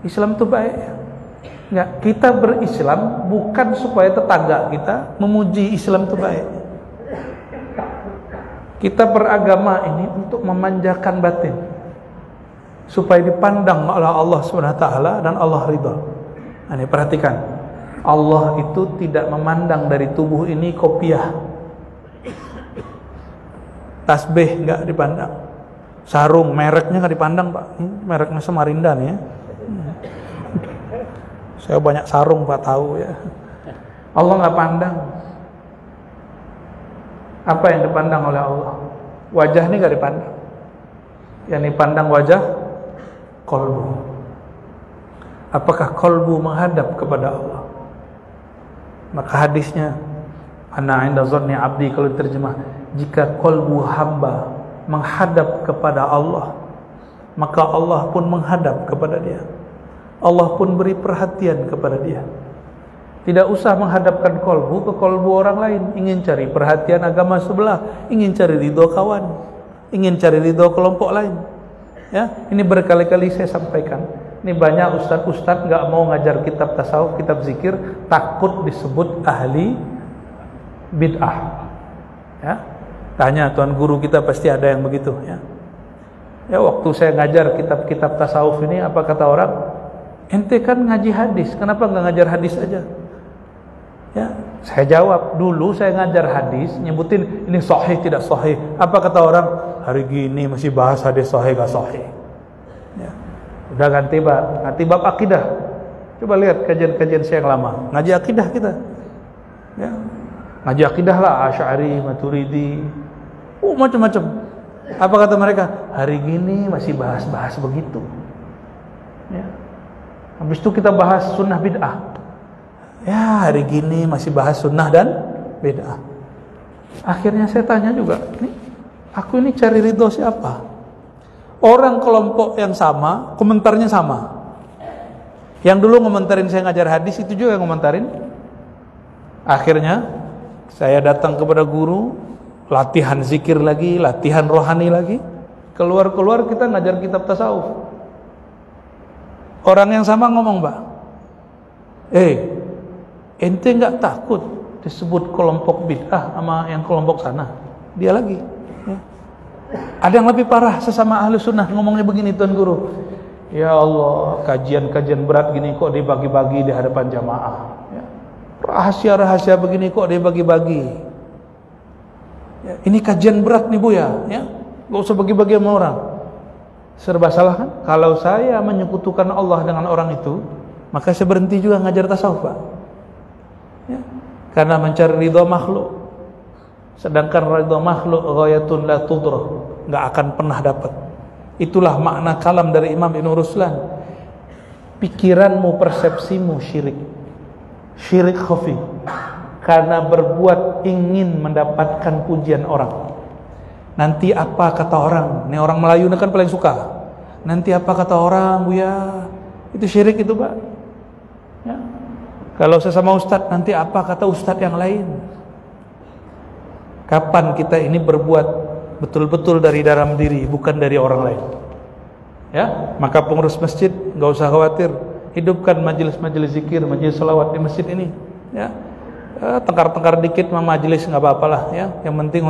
Islam itu baik. Enggak, kita berislam bukan supaya tetangga kita memuji Islam itu baik. Kita beragama ini untuk memanjakan batin, supaya dipandang oleh Allah SWT dan Allah ridha. Nah, ini perhatikan, Allah itu tidak memandang dari tubuh ini kopiah. Tasbih enggak dipandang, sarung mereknya enggak dipandang Pak. Ini mereknya Samarinda nih ya. Saya banyak sarung Pak, tahu ya. Allah enggak pandang. Apa yang dipandang oleh Allah? Wajah ini enggak dipandang. Yang dipandang wajah kolbu. Apakah kolbu menghadap kepada Allah? Maka hadisnya, ana 'inda dhanni 'abdi, kalau diterjemah, jika qalbu hamba menghadap kepada Allah, maka Allah pun menghadap kepada dia. Allah pun beri perhatian kepada dia. Tidak usah menghadapkan kolbu ke kolbu orang lain. Ingin cari perhatian agama sebelah, ingin cari ridho kawan, ingin cari ridho kelompok lain. Ya, ini berkali-kali saya sampaikan. Ini banyak ustaz-ustaz nggak mau ngajar kitab tasawuf, kitab zikir, takut disebut ahli bid'ah. Ya, tanya tuan guru kita pasti ada yang begitu. Ya, waktu saya ngajar kitab-kitab tasawuf ini, apa kata orang? Ente kan ngaji hadis, kenapa nggak ngajar hadis aja? Ya, saya jawab, dulu saya ngajar hadis, nyebutin ini sahih tidak sahih. Apa kata orang? Hari gini masih bahas hadis sahih gak sahih. Ya. Udah ganti bab akidah. Coba lihat kajian-kajian saya yang lama, ngaji akidah kita. Ya. Ngaji akidah lah, Asy'ari, Maturidi, macam-macam. Apa kata mereka? Hari gini masih bahas-bahas begitu. Ya. Habis itu kita bahas sunnah bid'ah. Ya, hari gini masih bahas sunnah dan bid'ah. Akhirnya saya tanya juga, aku ini cari ridho siapa? Orang kelompok yang sama, komentarnya sama. Yang dulu ngomentarin saya ngajar hadis, itu juga yang ngomentarin. Akhirnya saya datang kepada guru, latihan zikir lagi, latihan rohani lagi. Keluar-keluar kita ngajar kitab tasawuf. Orang yang sama ngomong, Mbak, ente nggak takut disebut kelompok bid'ah sama yang kelompok sana? Dia lagi. Ya. Ada yang lebih parah, sesama ahlu sunnah ngomongnya begini, tuan guru. Ya Allah, kajian-kajian berat gini kok dibagi-bagi di hadapan jamaah. Ya. Rahasia-rahasia begini kok dibagi-bagi. Ya, ini kajian berat nih Bu ya. Gak usah bagi-bagi sama orang. Serba salah kan? Kalau saya menyekutukan Allah dengan orang itu, maka saya berhenti juga ngajar tasawuf, Pak. Ya. Karena mencari ridha makhluk, sedangkan ridha makhluk ghayatun la tudrah, nggak akan pernah dapat. Itulah makna kalam dari Imam Ibn Ruslan. Pikiranmu, persepsimu syirik khafi, karena berbuat ingin mendapatkan pujian orang. Nanti apa kata orang? Ini orang Melayu kan paling suka. Nanti apa kata orang, Buya? Itu syirik itu, Pak. Ya. Kalau sesama ustadz, nanti apa kata ustadz yang lain? Kapan kita ini berbuat betul-betul dari dalam diri, bukan dari orang lain? Ya, maka pengurus masjid nggak usah khawatir, hidupkan majelis-majelis zikir, majelis salawat di masjid ini. Ya, tengkar-tengkar dikit mah majelis nggak apa-apalah. Ya, yang penting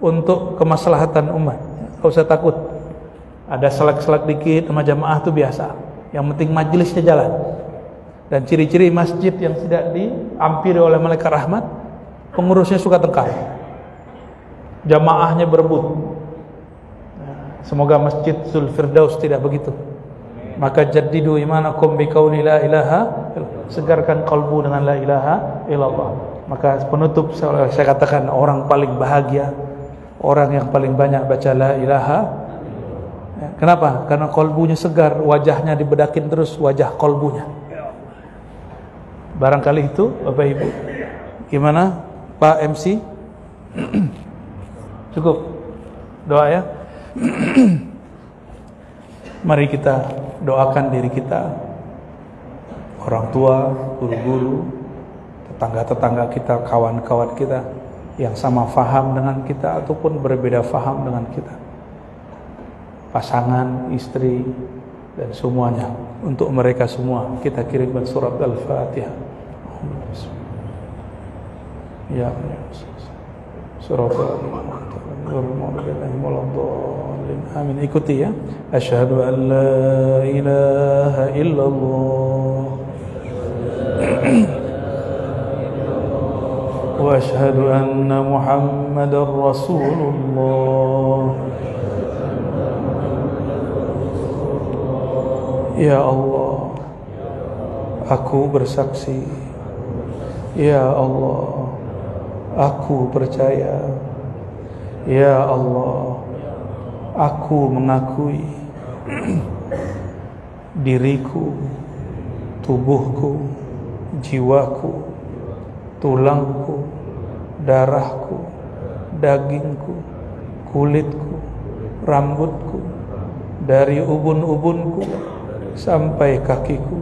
untuk kemaslahatan umat. Nggak usah takut. Ada selak-selak dikit sama jamaah itu biasa. Yang penting majelisnya jalan. Dan ciri-ciri masjid yang tidak diampiri oleh malaikat rahmat, pengurusnya suka tengkar, jamaahnya berebut. Semoga masjid Zulfirdaus tidak begitu. Maka jaddidu imanakum biqauli la ilaha, segarkan kalbu dengan la ilaha illallah. Maka penutup saya katakan, orang paling bahagia orang yang paling banyak baca la ilaha. Kenapa? Karena kalbunya segar, wajahnya dibedakin terus wajah kalbunya. Barangkali itu Bapak Ibu. Gimana Pak MC? Cukup doa ya. Mari kita doakan diri kita, orang tua, guru-guru, tetangga-tetangga kita, kawan-kawan kita yang sama faham dengan kita ataupun berbeda faham dengan kita, pasangan, istri, dan semuanya. Untuk mereka semua kita kirimkan surat Al-Fatihah. Ya surat Amin. Ikuti ya. Asyhadu an la ilaha illallah wa asyhadu anna Muhammadar Rasulullah. Ya Allah, aku bersaksi. Ya Allah, aku percaya. Ya Allah, aku mengakui diriku, tubuhku, jiwaku tulangku, darahku, dagingku, kulitku, rambutku, dari ubun-ubunku sampai kakiku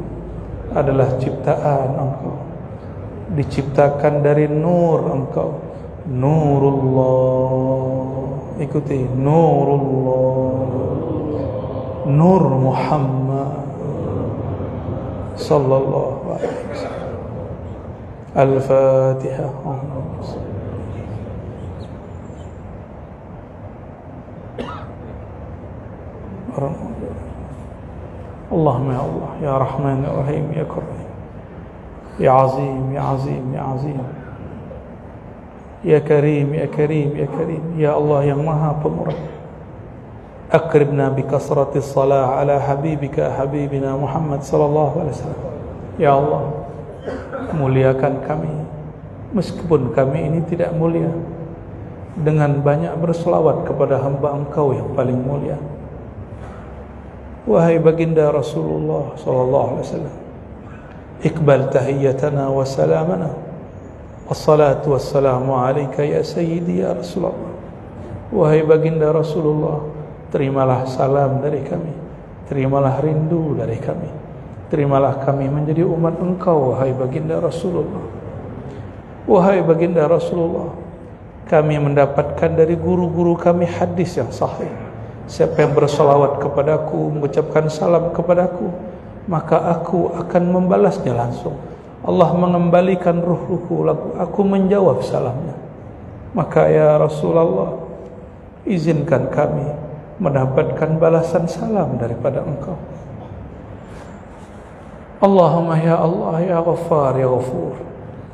adalah ciptaan Engkau, diciptakan dari nur Engkau, Nurullah. Ikuti, Nurullah, Nur Muhammad sallallahu alaihi wasallam. Al-Fatihah. Allahumma ya Allah, ya Rahman, ya Rahim, ya Karim, ya Azim, ya Azim, ya Azim, ya Karim, ya Karim, ya Karim, ya Allah yang Maha Pemurah. Akribna bi kasratis salah ala habibika habibina Muhammad sallallahu alaihi wasallam. Ya Allah, muliakan kami meskipun kami ini tidak mulia, dengan banyak berselawat kepada hamba Engkau yang paling mulia. Wahai baginda Rasulullah sallallahu alaihi wasallam, iqbal tahiyyatana wa salamana, wassalatu wassalamu alayka ya sayyidi ya Rasulullah. Wahai baginda Rasulullah, terimalah salam dari kami, terimalah rindu dari kami, terimalah kami menjadi umat Engkau, wahai baginda Rasulullah. Wahai baginda Rasulullah, kami mendapatkan dari guru-guru kami hadis yang sahih. Siapa yang bersalawat kepadaku, mengucapkan salam kepadaku, maka aku akan membalasnya langsung. Allah mengembalikan ruhku, lalu aku menjawab salamnya. Maka ya Rasulullah, izinkan kami mendapatkan balasan salam daripada Engkau. Allahumma ya Allah, ya Ghaffar, ya Ghafur,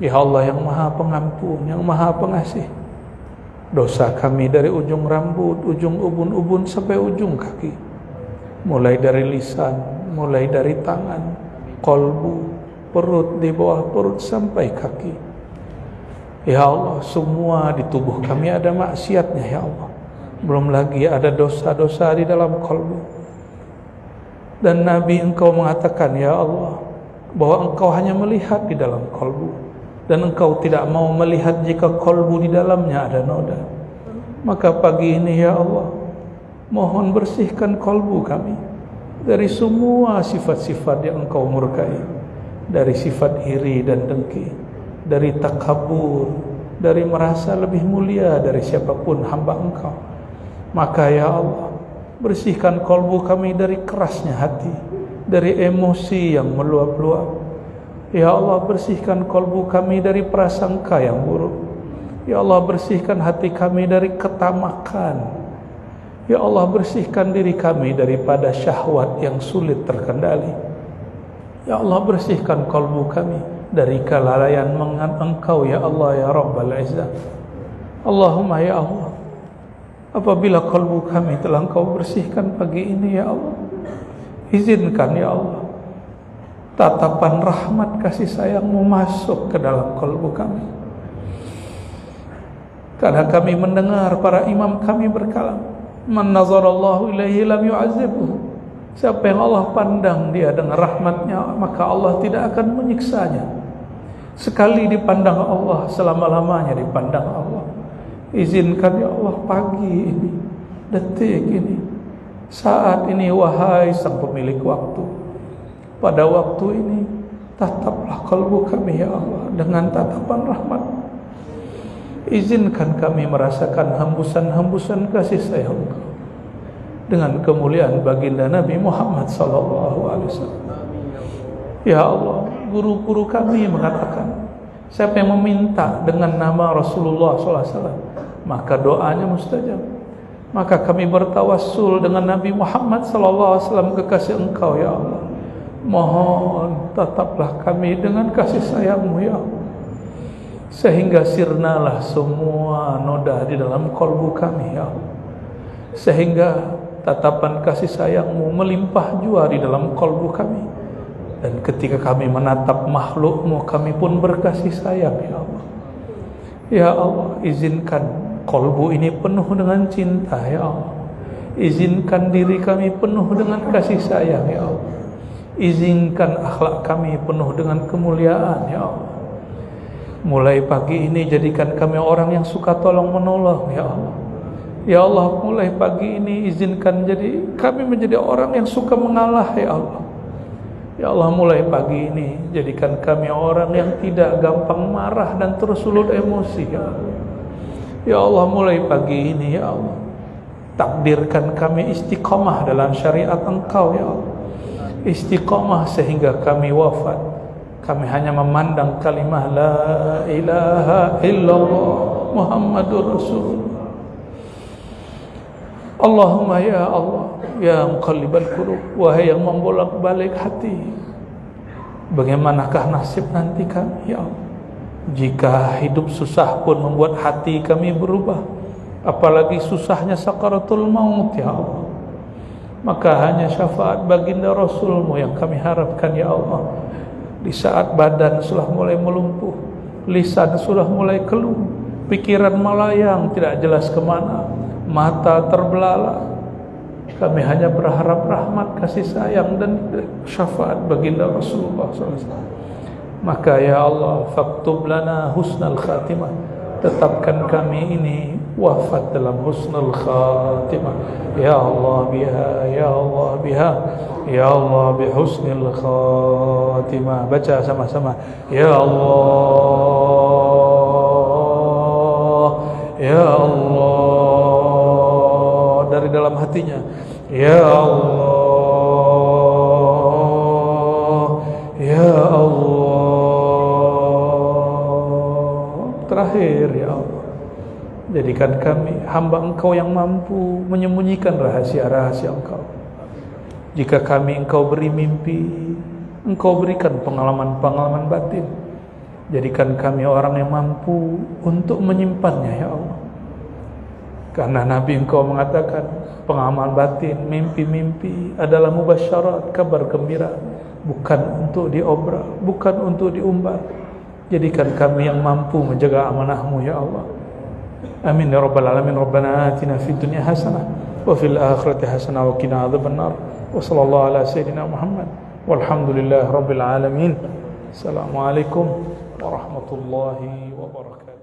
ya Allah yang Maha Pengampun, yang Maha Pengasih. Dosa kami dari ujung rambut, ujung ubun-ubun sampai ujung kaki, mulai dari lisan, mulai dari tangan, kolbu, perut, di bawah perut sampai kaki. Ya Allah, semua di tubuh kami ada maksiatnya ya Allah. Belum lagi ada dosa-dosa di dalam kolbu. Dan Nabi Engkau mengatakan ya Allah, bahwa Engkau hanya melihat di dalam kolbu, dan Engkau tidak mau melihat jika kolbu di dalamnya ada noda. Maka pagi ini ya Allah, mohon bersihkan kolbu kami dari semua sifat-sifat yang Engkau murkai, dari sifat iri dan dengki, dari takabur, dari merasa lebih mulia dari siapapun hamba Engkau. Maka ya Allah, bersihkan kolbu kami dari kerasnya hati, dari emosi yang meluap-luap. Ya Allah, bersihkan kolbu kami dari prasangka yang buruk. Ya Allah, bersihkan hati kami dari ketamakan. Ya Allah, bersihkan diri kami daripada syahwat yang sulit terkendali. Ya Allah, bersihkan kolbu kami dari kelalaian mengingat Engkau ya Allah ya Rabbal Izzah. Allahumma ya Allah, apabila kolbu kami telah Engkau bersihkan pagi ini ya Allah, izinkan ya Allah tatapan rahmat kasih sayang-Mu masuk ke dalam kalbu kami. Karena kami mendengar para imam kami berkalam, man nazarallahu ilaihi lam yu'azibhu. Siapa yang Allah pandang dia dengan rahmatnya, maka Allah tidak akan menyiksanya. Sekali dipandang Allah, selama-lamanya dipandang Allah. Izinkan ya Allah pagi ini, detik ini, saat ini, wahai Sang Pemilik waktu, pada waktu ini tataplah kalbu kami ya Allah dengan tatapan rahmat. Izinkan kami merasakan hembusan-hembusan kasih sayang Engkau dengan kemuliaan baginda Nabi Muhammad sallallahu alaihi wasallam. Ya Allah, guru-guru kami mengatakan, siapa yang meminta dengan nama Rasulullah sallallahu alaihi wasallam, maka doanya mustajab. Maka kami bertawassul dengan Nabi Muhammad sallallahu alaihi wasallam, kekasih Engkau ya Allah. Mohon tataplah kami dengan kasih sayang-Mu ya Allah, sehingga sirnalah semua noda di dalam kalbu kami ya Allah, sehingga tatapan kasih sayang-Mu melimpah jua di dalam kalbu kami. Dan ketika kami menatap makhluk-Mu, kami pun berkasih sayang ya Allah. Ya Allah, izinkan kalbu ini penuh dengan cinta ya Allah. Izinkan diri kami penuh dengan kasih sayang ya Allah. Izinkan akhlak kami penuh dengan kemuliaan ya Allah. Mulai pagi ini jadikan kami orang yang suka tolong menolong ya Allah. Ya Allah, mulai pagi ini izinkan kami menjadi orang yang suka mengalah ya Allah. Ya Allah, mulai pagi ini jadikan kami orang yang tidak gampang marah dan tersulut emosi ya Allah. Ya Allah, mulai pagi ini ya Allah, takdirkan kami istiqamah dalam syariat Engkau ya Allah. Istiqamah sehingga kami wafat, kami hanya memandang kalimah la ilaha illallah Muhammadur Rasulullah. Allahumma ya Allah, ya muqallibal qulub, wahai yang membolak-balik hati, bagaimanakah nasib nanti kami ya Allah? Jika hidup susah pun membuat hati kami berubah, apalagi susahnya sakaratul maut ya Allah. Maka hanya syafaat baginda Rasulmu yang kami harapkan ya Allah. Di saat badan sudah mulai melumpuh, lisan sudah mulai keluh, pikiran melayang tidak jelas kemana, mata terbelalak, kami hanya berharap rahmat, kasih sayang dan syafaat baginda Rasulullah SAW. Maka ya Allah, faktub lana husnal khatimah, tetapkan kami ini wafat dalam husnul khatimah. Ya Allah biha, ya Allah biha, ya Allah bihusnil khatimah. Baca sama-sama. Ya Allah, ya Allah, dari dalam hatinya. Ya Allah, ya Allah. Terakhir ya Allah, jadikan kami hamba Engkau yang mampu menyembunyikan rahasia-rahasia Engkau. Jika kami Engkau beri mimpi, Engkau berikan pengalaman-pengalaman batin. Jadikan kami orang yang mampu untuk menyimpannya ya Allah. Karena Nabi Engkau mengatakan pengalaman batin, mimpi-mimpi adalah mubasyarat, kabar gembira, bukan untuk diobral, bukan untuk diumbar. Jadikan kami yang mampu menjaga amanah-Mu ya Allah. Amin ya rabbal alamin. Rabbana atina fid dunya hasanah wa fil akhirati hasanah wa qina adzabannar. Wa sallallahu ala sayyidina Muhammad walhamdulillahi rabbil alamin. Assalamualaikum warahmatullahi wabarakatuh.